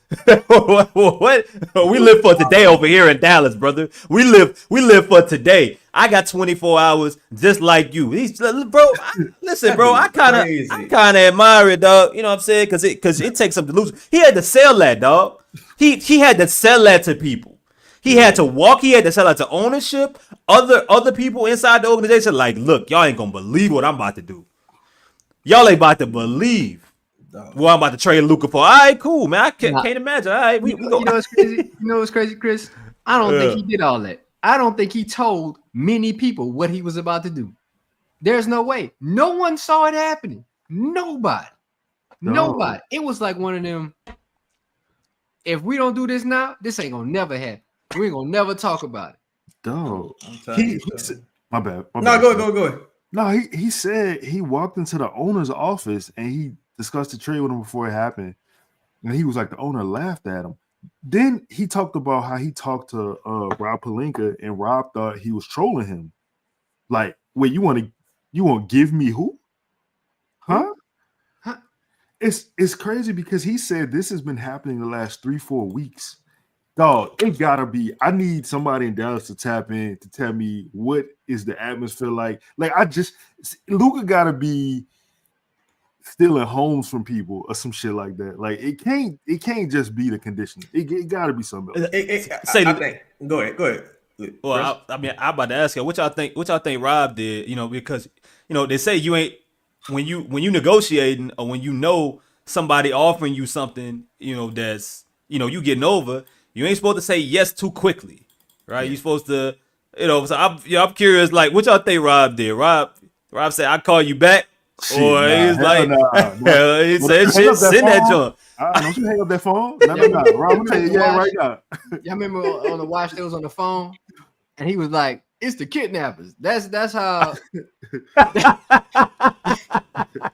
S1: What? We live for today over here in Dallas, brother. We live for today. I got 24 hours just like you. Listen, bro. I kind of admire it, dog. You know what I'm saying? Because it takes some delusion. He had to sell that, dog. He had to sell that to people. He had to walk. He had to sell that to ownership. Other people inside the organization, like, look, y'all ain't gonna believe what I'm about to do. Y'all ain't about to believe what I'm about to trade Luka for. All right, cool, man. I can't imagine. All right, we go.
S3: You know what's crazy? You know what's crazy, Chris? I don't think he did all that. I don't think he told many people what he was about to do. There's no way. No one saw it happening. Nobody. It was like one of them. If we don't do this now, this ain't gonna never happen. We ain't gonna never talk about it.
S4: Dog. My bad.
S5: No, go ahead.
S4: No, he said he walked into the owner's office and he discussed the trade with him before it happened. And he was like, the owner laughed at him. Then he talked about how he talked to Rob Pelinka, and Rob thought he was trolling him. Like, wait, you want to give me who? Huh? It's crazy because he said this has been happening the last 3-4 weeks. Dog, it gotta be. I need somebody in Dallas to tap in to tell me what is the atmosphere like. Like, Luka gotta be stealing homes from people or some shit like that. Like, it can't just be the conditioning. It gotta be something else.
S5: Go ahead.
S1: Well, I'm about to ask you, what y'all think Rob did? You know, because they say you ain't when you negotiating or when you know somebody offering you something, that's you getting over. You ain't supposed to say yes too quickly, right? Yeah. You're supposed to, So I'm curious, like, what y'all think Rob did? Rob said, "I'll call you back," or he's like, he said, "Shit, send that joint."
S4: Don't you hang up that phone? No. Rob, I'm telling you, right now.
S3: Y'all remember on the watch they was on the phone, and he was like, "It's the kidnappers." That's how.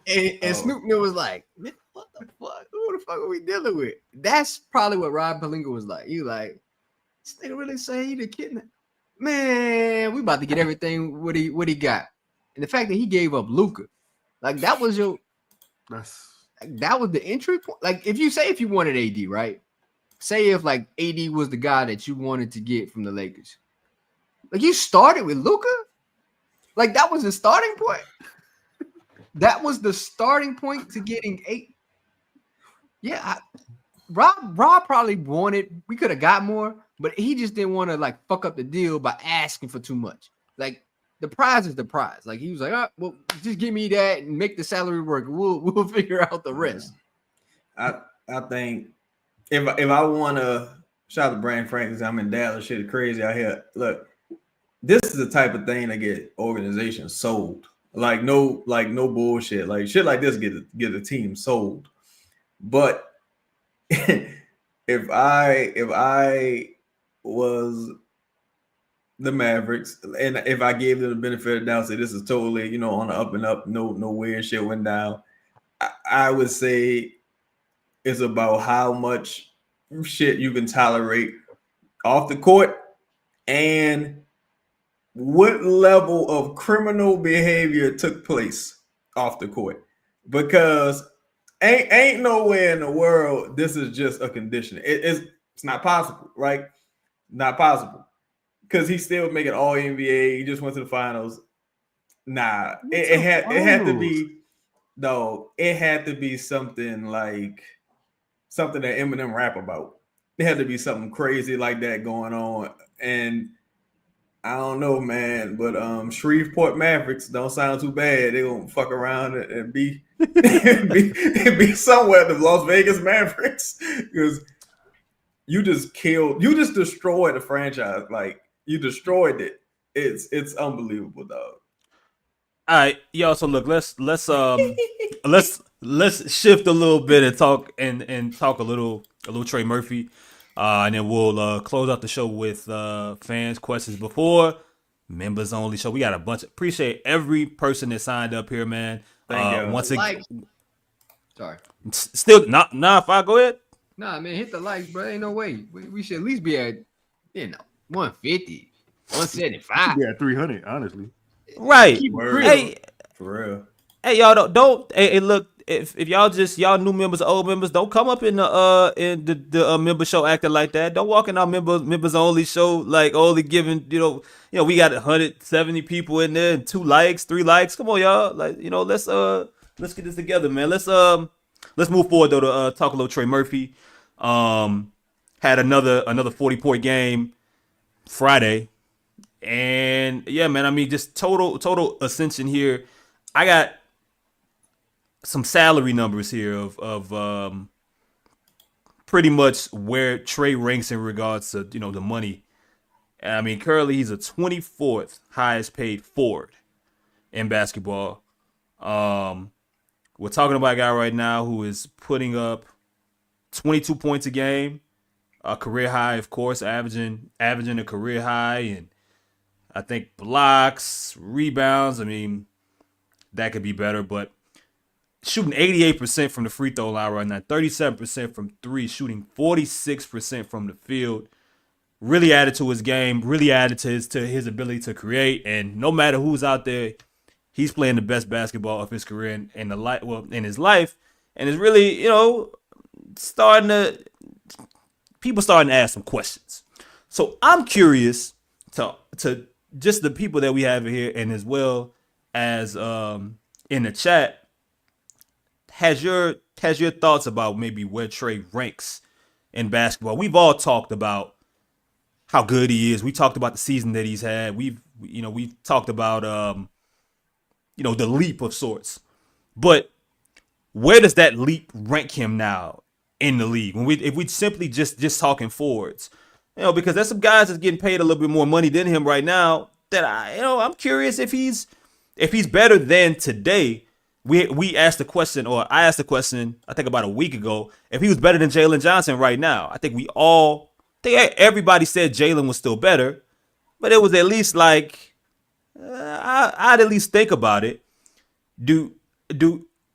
S3: and Snoop was like, what the fuck? Who the fuck are we dealing with? That's probably what Rob Pelinka was like. You like, this nigga really say he the kidnap? Man, we about to get everything what he got. And the fact that he gave up Luka, like that was that was the entry point. Like if you wanted AD, right? Say if like AD was the guy that you wanted to get from the Lakers. Like you started with Luka? Like that was the starting point. That was the starting point to getting 8. Yeah, Rob probably wanted. We could have got more, but he just didn't want to like fuck up the deal by asking for too much. Like the prize is the prize. Like he was like, well, just give me that and make the salary work. We'll figure out the rest.
S5: I think if I want to Shout out to Brand Franklin. I'm in Dallas. Shit is crazy out here. Look, this is the type of thing that get organizations sold. Like no bullshit. Like shit like this get a team sold. But if I was the Mavericks, and if I gave them the benefit of the doubt, say this is totally, on the up and up, no weird shit went down, I would say it's about how much shit you can tolerate off the court and what level of criminal behavior took place off the court. Because ain't nowhere in the world this is just a condition. It's not possible, right? Not possible. Because he's still making all NBA. He just went to the finals. Nah, it had to be it had to be something like something that Eminem rap about. It had to be something crazy like that going on. And I don't know, man, but Shreveport Mavericks don't sound too bad. They gonna fuck around and be be somewhere the Las Vegas Mavericks, because you just destroyed the franchise. Like you destroyed it. It's unbelievable, dog.
S1: All right, yo. So look, let's shift a little bit and talk a little Trey Murphy, and then we'll close out the show with fans questions before members only show. We got a bunch. Appreciate every person that signed up here, man.
S5: Thank you.
S1: Once again,
S3: Sorry.
S1: still not. If I go ahead.
S3: Nah, man, hit the likes, bro. Ain't no way. We should at least be at 150, 175.
S4: Yeah, 300. Honestly.
S1: Right.
S5: Word.
S1: Hey,
S5: For real.
S1: hey, y'all don't. Hey, look. If y'all new members, old members, don't come up in the member show acting like that. Don't walk in our members only show like only giving we got 170 people in there and 2 likes, 3 likes. Come on, y'all. Like let's get this together, man. Let's move forward though to talk a little Trey Murphy. Had another 40-point game Friday. And yeah, man, I mean, just total ascension here. I got some salary numbers here of pretty much where Trey ranks in regards to the money. And I mean, currently he's a 24th highest paid forward in basketball. We're talking about a guy right now who is putting up 22 points a game, a career high, of course, averaging a career high, and I think blocks, rebounds. I mean, that could be better, but shooting 88% from the free throw line right now, 37% from 3, shooting 46% from the field. Really added to his game, really added to his ability to create. And no matter who's out there, he's playing the best basketball of his career in his life. And it's really, people starting to ask some questions. So I'm curious to just the people that we have here, and as well as in the chat, has your thoughts about maybe where Trey ranks in basketball? We've all talked about how good he is. We talked about the season that he's had. We've talked about the leap of sorts. But where does that leap rank him now in the league? If we simply just talking forwards, because there's some guys that's getting paid a little bit more money than him right now. That I'm curious if he's better than today. We asked the question, or I asked the question, I think about a week ago, if he was better than Jalen Johnson right now. I think everybody said Jalen was still better, but it was at least like I'd at least think about it. Do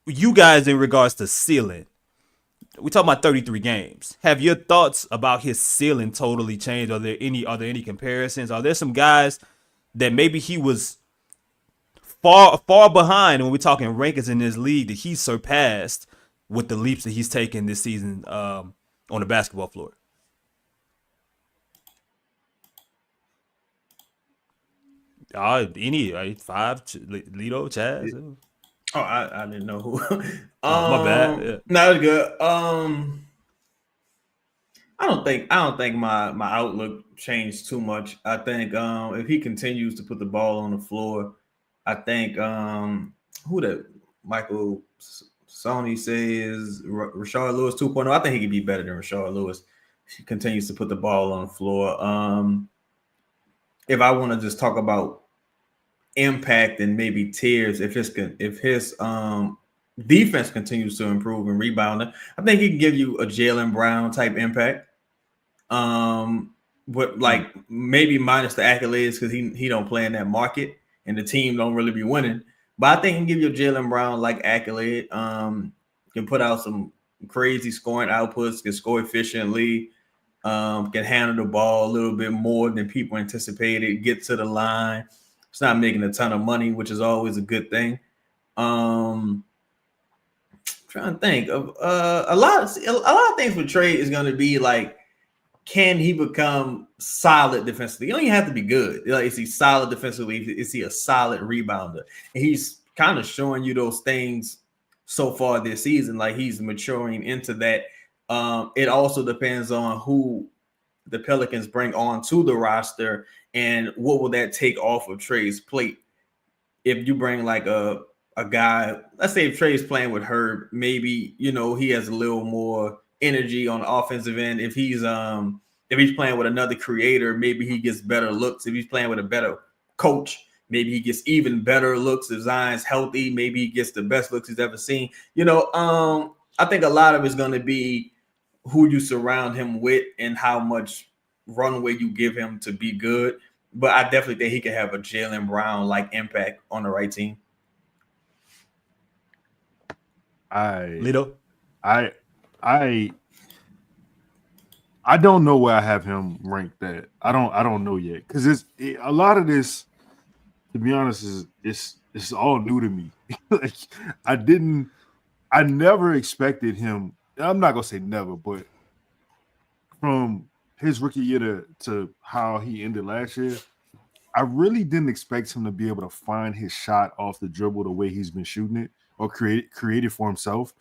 S1: you guys, in regards to ceiling, we talking about 33 games, have your thoughts about his ceiling totally changed? Are there any comparisons? Are there some guys that maybe he was far behind when we're talking rankings in this league that he surpassed with the leaps that he's taken this season on the basketball floor? Any 5, Lito, Chaz?
S5: Oh, I didn't know who.
S1: My bad. Yeah.
S5: No, it's good. I don't think my outlook changed too much. I think if he continues to put the ball on the floor, I think who that Michael Sony says Rashard Lewis 2.0. I think he could be better than Rashard Lewis. He continues to put the ball on the floor. If I want to just talk about impact and maybe tiers, if his defense continues to improve and rebounding, I think he can give you a Jaylen Brown type impact. But like maybe minus the accolades because he don't play in that market and the team don't really be winning. But I think he can give you a Jaylen Brown like accolade. Can put out some crazy scoring outputs, can score efficiently, can handle the ball a little bit more than people anticipated, get to the line. It's not making a ton of money, which is always a good thing. Trying to think of a lot of things with Trey is going to be like, can he become solid defensively? You don't even have to be good. Like, is he solid defensively? Is he a solid rebounder? And he's kind of showing you those things so far this season. Like he's maturing into that. It also depends on who the Pelicans bring on to the roster and what will that take off of Trey's plate. If you bring like a guy, let's say if Trey's playing with Herb, maybe, you know, he has a little more energy on the offensive end. If he's playing with another creator, maybe he gets better looks. If he's playing with a better coach, maybe he gets even better looks. If Zion's healthy, maybe he gets the best looks he's ever seen. You know, I think a lot of it's going to be who you surround him with and how much runway you give him to be good. But I definitely think he can have a Jaylen Brown-like impact on the right team.
S1: Lito?
S4: I don't know where I have him ranked at. I don't know yet because a lot of this, to be honest, it's all new to me. Like I never expected him. I'm not gonna say never, but from his rookie year to how he ended last year, I really didn't expect him to be able to find his shot off the dribble the way he's been shooting it or created for himself.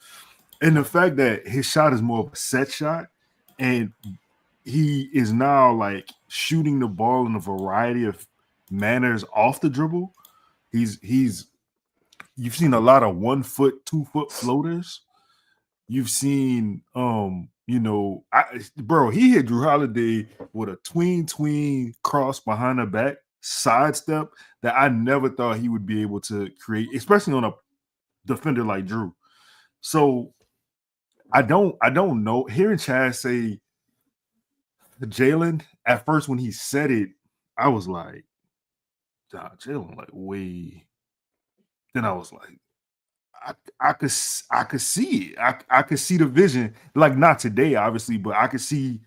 S4: And the fact that his shot is more of a set shot and he is now like shooting the ball in a variety of manners off the dribble. You've seen a lot of 1 foot, 2 foot floaters. You've seen, he hit Drew Holiday with a tween cross behind the back sidestep that I never thought he would be able to create, especially on a defender like Drew. So I don't know. Hearing Chad say Jaylen, at first when he said it, I was like, Jaylen, like way. Then I was like, I could see it. I could see the vision. Like not today, obviously, but I could see,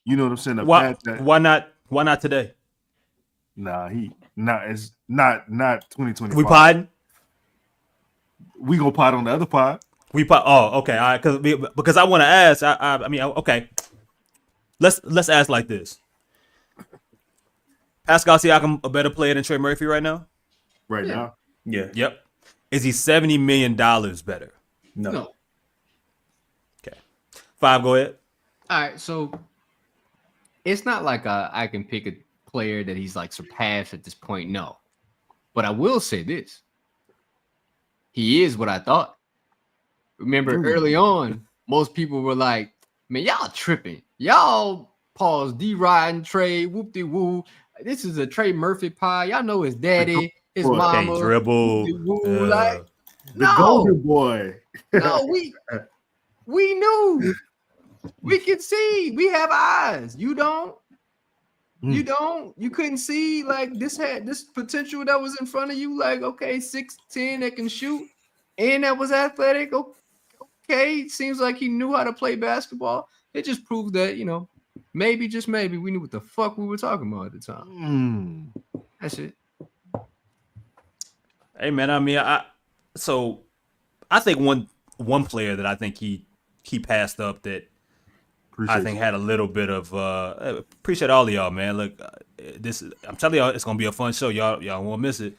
S4: you know what I'm saying?
S1: Why not today?
S4: Nah, it's not 2025.
S1: We podding?
S4: We gonna pod on the other pod.
S1: Oh, okay. All right, because I want to ask. I mean, okay. Let's ask like this. Pascal Siakam a better player than Trey Murphy right now?
S4: Right now?
S5: Yeah.
S1: Yep. Is he $70 million better?
S5: No.
S1: Okay. 5, go ahead.
S3: All right, so it's not like I can pick a player that he's like surpassed at this point. No. But I will say this. He is what I thought. Remember early on, most people were like, man, y'all tripping. Y'all pause D-Rod and Trey, whoop-de-woo. This is a Trey Murphy pie. Y'all know his daddy, his mama.
S1: Can't dribble.
S3: Like,
S4: the golden boy.
S3: No, we knew. We could see. We have eyes. You don't. You don't. You couldn't see like this had this potential that was in front of you. Like, okay, 6'10" that can shoot and that was athletic. Okay, seems like he knew how to play basketball. It just proves that, you know, maybe, just maybe, we knew what the fuck we were talking about at the time. That's it.
S1: Hey man, I mean, I think one player that I think he passed up that I think had a little bit of appreciate all of y'all, man. Look, I'm telling y'all, it's gonna be a fun show. Y'all won't miss it.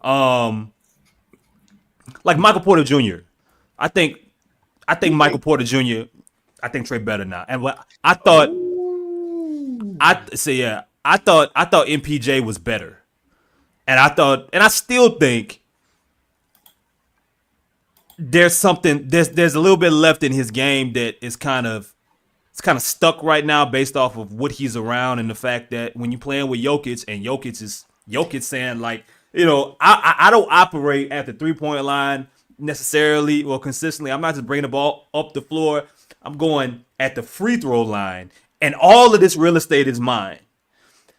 S1: Like Michael Porter Jr. I think Michael Porter Jr. I think Trey better now. And what I thought MPJ was better. And I still think there's a little bit left in his game that is kind of kind of stuck right now based off of what he's around and the fact that when you're playing with Jokic and Jokic saying like, I don't operate at the 3-point line necessarily or consistently. I'm not just bringing the ball up the floor. I'm going at the free throw line, and all of this real estate is mine.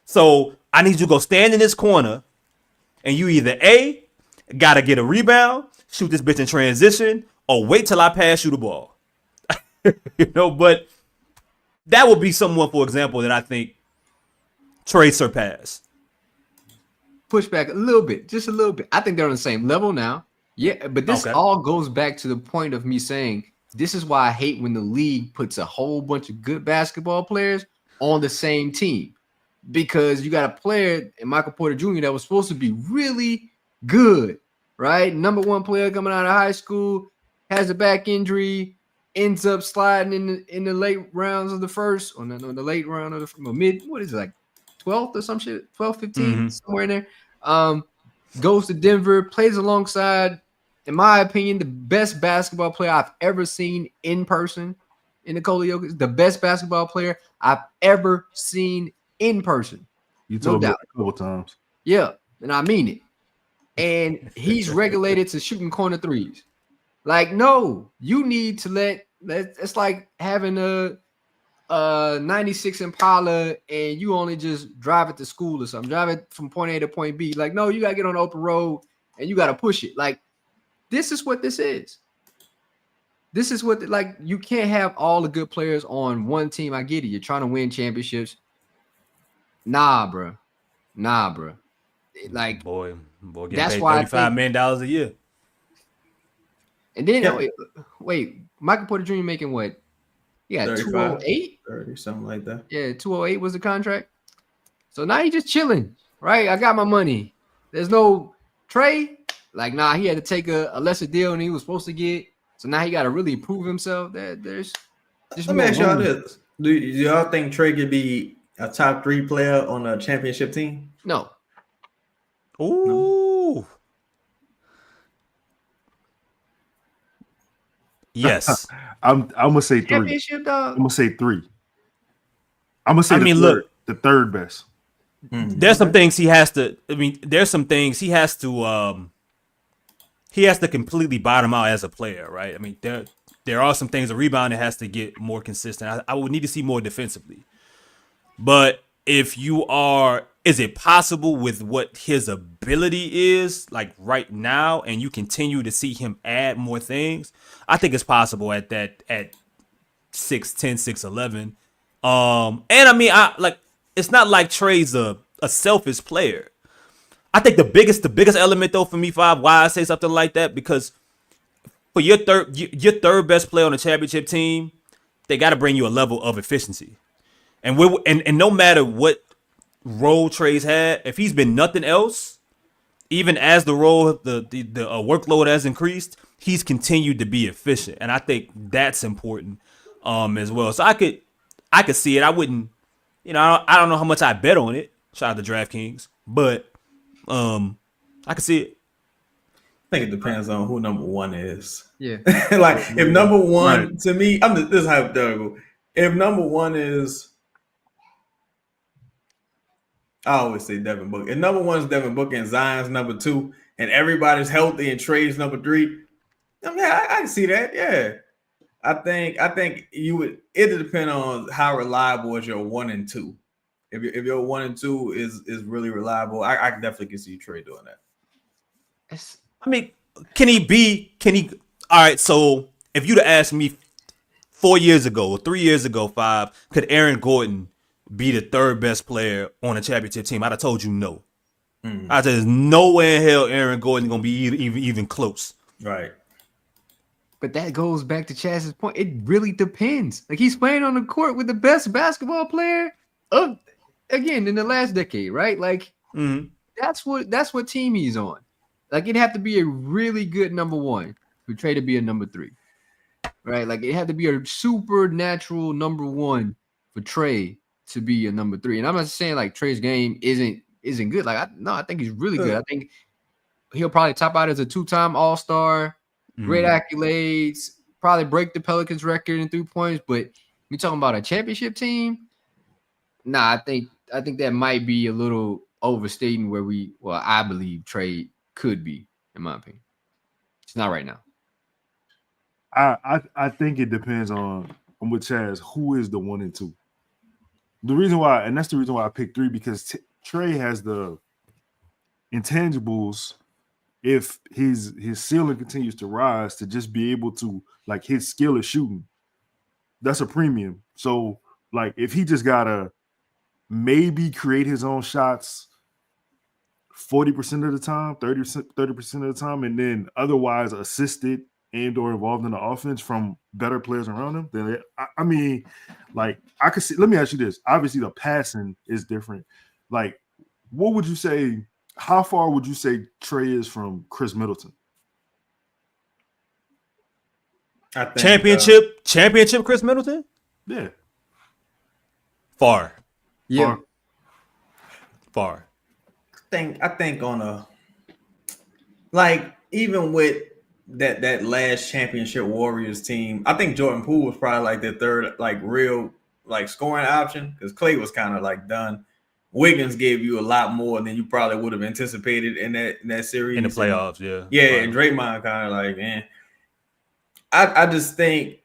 S1: So I need you to go stand in this corner, and you either A, got to get a rebound, shoot this bitch in transition, or wait till I pass you the ball. But that would be someone, for example, that I think Trey surpassed.
S3: Push back a little bit, just a little bit. I think they're on the same level now. Yeah, but this all goes back to the point of me saying this is why I hate when the league puts a whole bunch of good basketball players on the same team, because you got a player in Michael Porter Jr. that was supposed to be really good, right? Number 1 player coming out of high school, has a back injury, ends up sliding in the late rounds of the first, or no, the late round of the mid, what is it, like 12th or some shit, 12, 15, somewhere in there. Goes to Denver, plays alongside, in my opinion, the best basketball player I've ever seen in person in Nikola Jokic, the best basketball player I've ever seen in person.
S4: You told me
S3: doubt.
S4: a couple times.
S3: Yeah, and I mean it. And he's regulated to shooting corner threes. Like, no, you need to it's like having a 96 Impala and you only just drive it to school or something. Drive it from point A to point B. Like, no, you got to get on the open road and you got to push it. Like, this is what this is. This is what, like, you can't have all the good players on one team. I get it. You're trying to win championships. Nah, bro. Like,
S1: boy, getting
S3: that's
S1: paid
S3: why
S1: $35 million a year.
S3: And then, wait, Michael Porter Jr. making what? Yeah, 208?
S5: 30, something like that.
S3: Yeah, 208 was the contract. So now he's just chilling, right? I got my money. There's no Trey. Like, nah, he had to take a lesser deal than he was supposed to get. So now he got to really prove himself. There's just
S5: Let me ask y'all this. Do y'all think Trey could be a top 3 player on a championship team?
S3: No.
S1: Ooh. No. Yes.
S4: I'm gonna say 3.
S3: Championship, dog.
S4: I'm gonna say 3. I'm gonna say the third best.
S1: There's some things he has to. There's some things he has to. He has to completely bottom out as a player, right? I mean, there are some things. The rebounding has to get more consistent. I would need to see more defensively. But if you are, is it possible with what his ability is like right now, and you continue to see him add more things? I think it's possible at 6'10", 6'11". And I mean, it's not like Trey's a selfish player. I think the biggest element though for me, Five, why I say something like that, because for your third best player on the championship team, they got to bring you a level of efficiency. And no matter what role Trey's had, if he's been nothing else, even as the workload has increased, he's continued to be efficient, and I think that's important as well. So I could see it. I wouldn't, I don't know how much I bet on it. Shout out to DraftKings, but I could see it.
S5: I think it depends on who number 1 is.
S3: Yeah.
S5: Like if number 1
S4: right.
S5: to me, this is hypothetical. If number 1 is, I always say Devin Booker. If number 1 is Devin Booker and Zion's number 2, and everybody's healthy and Trey's number 3, I mean, I can see that. Yeah, I think you would. It would depend on how reliable is your 1 and 2. If your 1 and 2 is really reliable, I definitely can see Trey doing that.
S1: I mean, can he? All right. So if you'd have asked me 4 years ago or 3 years ago, Five, could Aaron Gordon be the third best player on a championship team? I'd have told you no. I said there's no way in hell Aaron Gordon gonna be even close.
S5: Right.
S3: But that goes back to Chaz's point. It really depends. Like, he's playing on the court with the best basketball player again in the last decade, right? Like, that's what team he's on. Like, it'd have to be a really good number 1 for Trey to be a number 3, right? Like, it had to be a supernatural number 1 for Trey to be a number 3. And I'm not saying like Trey's game isn't good. Like, I think he's really good. I think he'll probably top out as a 2-time All-Star. Great accolades, probably break the Pelicans record in 3 points, but We talking about a championship team? Nah, I think that might be a little overstating where I believe Trey could be, in my opinion. It's not right now.
S4: I think it depends on with Chaz who is the 1 and 2. The reason why, and that's the reason why I picked 3, because Trey has the intangibles. If his ceiling continues to rise, to just be able to, like, his skill is shooting, that's a premium. So, like, if he just gotta maybe create his own shots 40% of the time, 30% of the time, and then otherwise assisted and or involved in the offense from better players around him, then I mean, like, I could see. Let me ask you this. Obviously, the passing is different. Like, what would you say? How far would you say Trey is from Chris Middleton?
S5: I think
S1: Championship Chris Middleton?
S4: Yeah.
S1: Far.
S3: Yeah.
S1: Far.
S5: I think on a, like, even with that last championship Warriors team, I think Jordan Poole was probably like the third, like, real, like, scoring option, because Clay was kind of like done. Wiggins gave you a lot more than you probably would have anticipated in that series.
S1: In the playoffs,
S5: And Draymond kind of like, man. I just think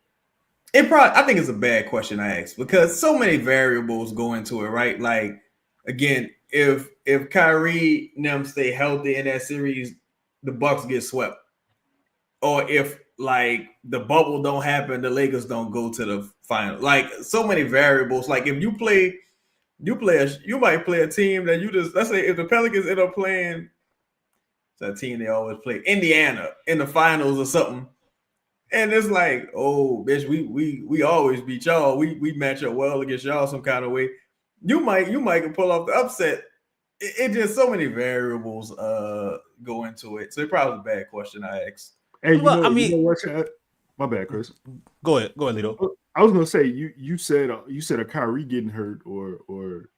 S5: I think it's a bad question I asked, because so many variables go into it, right? Like, again, if Kyrie and them stay healthy in that series, the Bucks get swept. Or if, like, the bubble don't happen, the Lakers don't go to the final. Like, so many variables. Like, if you might play a team that you just, let's say if the Pelicans end up playing, it's a team they always play, Indiana, in the finals or something. And it's like, oh, bitch, we always beat y'all. We match up well against y'all some kind of way. You might pull off the upset. It just, so many variables go into it. So it probably was a bad question I asked.
S4: Hey,
S1: you know
S4: what, Chad? My bad, Chris.
S1: Go ahead, Lito.
S4: I was gonna say you said a Kyrie getting hurt or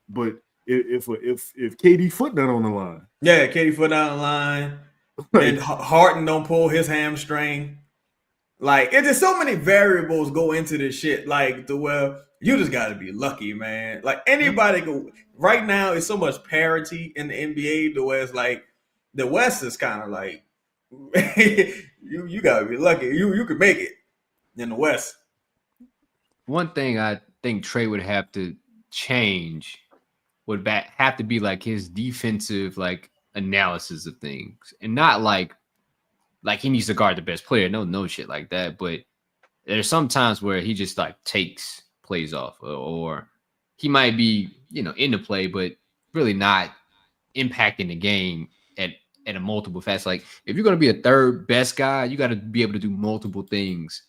S4: but if KD foot not on the line,
S5: yeah, KD foot down the line, and Harden don't pull his hamstring. Like, it's just so many variables go into this shit. Like, to where you just got to be lucky, man. Like, anybody go right now. It's so much parity in the NBA to where it's like the West is kind of like you got to be lucky. You could make it in the West.
S3: One thing I think Trey would have to change would have to be like his defensive, like, analysis of things, and not like he needs to guard the best player. No shit like that. But there's some times where he just, like, takes plays off, or he might be, in the play, but really not impacting the game at a multiple facets. Like, if you're going to be a third best guy, you got to be able to do multiple things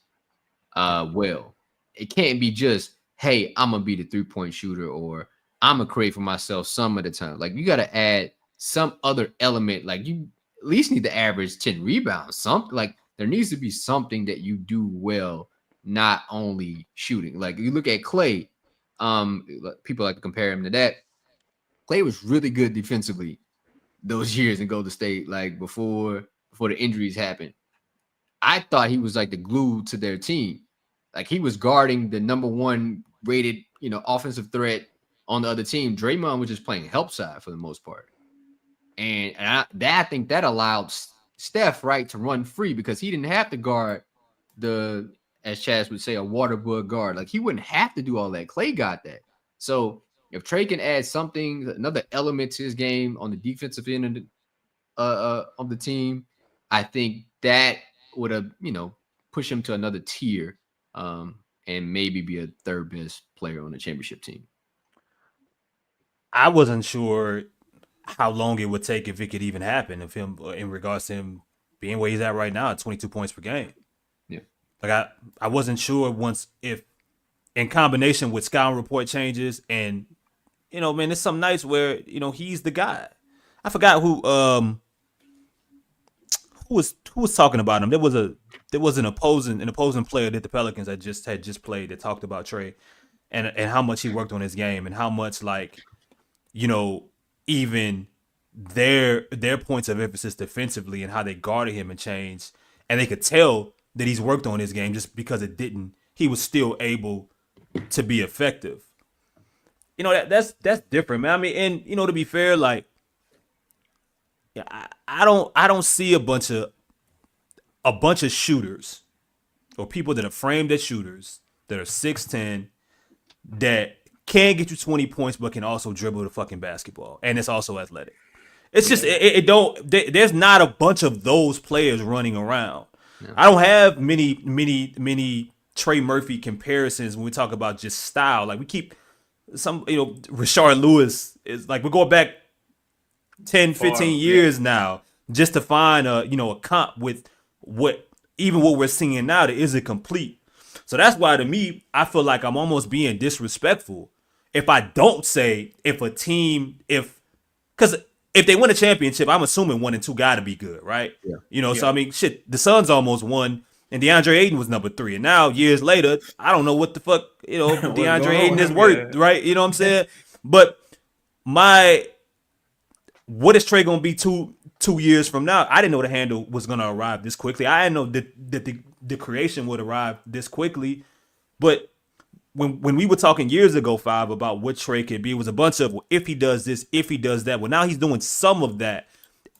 S3: well. It can't be just, hey, I'm going to be the 3-point shooter, or I'm going to create for myself some of the time. Like, you got to add some other element. Like, you at least need to average 10 rebounds. Something, like, there needs to be something that you do well, not only shooting. Like, you look at Clay, people like to compare him to that. Clay was really good defensively those years in Golden State, like, before the injuries happened. I thought he was like the glue to their team. Like, he was guarding the number 1 rated, offensive threat on the other team. Draymond was just playing help side for the most part. And I think that allowed Steph, right, to run free, because he didn't have to guard the, as Chaz would say, a water bug guard. Like, he wouldn't have to do all that. Clay got that. So if Trey can add something, another element to his game on the defensive end of the team, I think that would have, push him to another tier, and maybe be a third best player on the championship team.
S1: I wasn't sure how long it would take if it could even happen, if him, in regards to him being where he's at right now at 22 points per game.
S3: Yeah.
S1: Like, I wasn't sure if in combination with scouting report changes, and, man, there's some nights where, he's the guy. I forgot who was talking about him. There was an opposing player that the Pelicans had just played that talked about Trey and how much he worked on his game, and how much, like, even their points of emphasis defensively and how they guarded him and changed, and they could tell that he's worked on his game just because he he was still able to be effective. You know, that's different, man. I mean, and you know, to be fair, like, yeah, I don't see a bunch of shooters or people that are framed as shooters that are 6'10" that can get you 20 points but can also dribble the fucking basketball and it's also athletic. It's just there's not a bunch of those players running around. Yeah. I don't have many Trey Murphy comparisons when we talk about just style. Like we keep some, you know, Rashard Lewis is like we're going back 10, 15 years now just to find a comp with what we're seeing now that isn't complete. So that's why to me, I feel like I'm almost being disrespectful if I don't say because if they win a championship, I'm assuming 1 and 2 got to be good, right? Yeah. You know, so I mean, shit, the Suns almost won, and DeAndre Ayton was number 3, and now years later, I don't know what the fuck, you know, DeAndre Ayton is worth, right? You know what I'm saying? But what is Trey gonna be 2 years from now? I didn't know the handle was gonna arrive this quickly. I didn't know that the creation would arrive this quickly, but when we were talking years ago, 5, about what Trey could be, it was a bunch of if he does this, if he does that. Well, now he's doing some of that.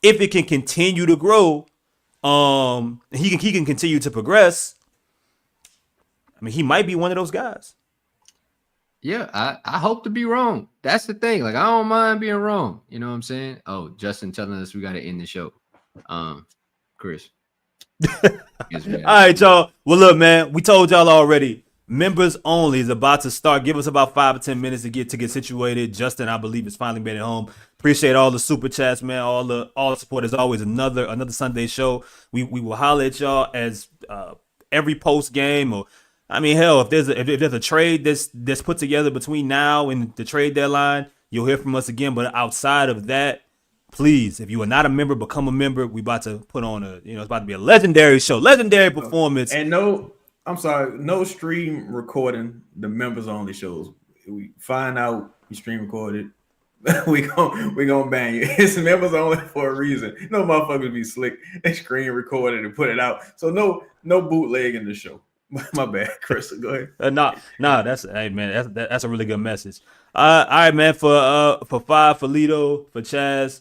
S1: If it can continue to grow, he can continue to progress. I mean, he might be one of those guys.
S3: Yeah, I hope to be wrong. That's the thing. Like, I don't mind being wrong. You know what I'm saying? Oh, Justin telling us we got to end the show. Chris.
S1: All right, y'all. Well, look, man, we told y'all already. Members only is about to start. Give us about 5 or 10 minutes to get situated. Justin, I believe, has finally made it home. Appreciate all the super chats, man. All the support. As always, another Sunday show. We will holler at y'all as every post game, or I mean, hell, if there's a trade that's put together between now and the trade deadline, you'll hear from us again. But outside of that, please, if you are not a member, become a member. We about to put on it's about to be a legendary show, legendary performance.
S5: And no stream recording the members only shows. We find out you stream recorded, we gonna ban you. It's members only for a reason. No motherfuckers be slick and screen recorded and put it out. So no bootleg in the show. My bad, Chris. Go ahead.
S1: Nah. That's a really good message. All right, man. For 5, for Lito, for Chaz,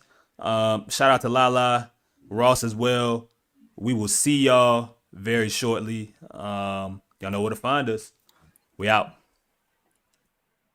S1: shout out to Lala, Ross as well. We will see y'all very shortly. Y'all know where to find us. We out.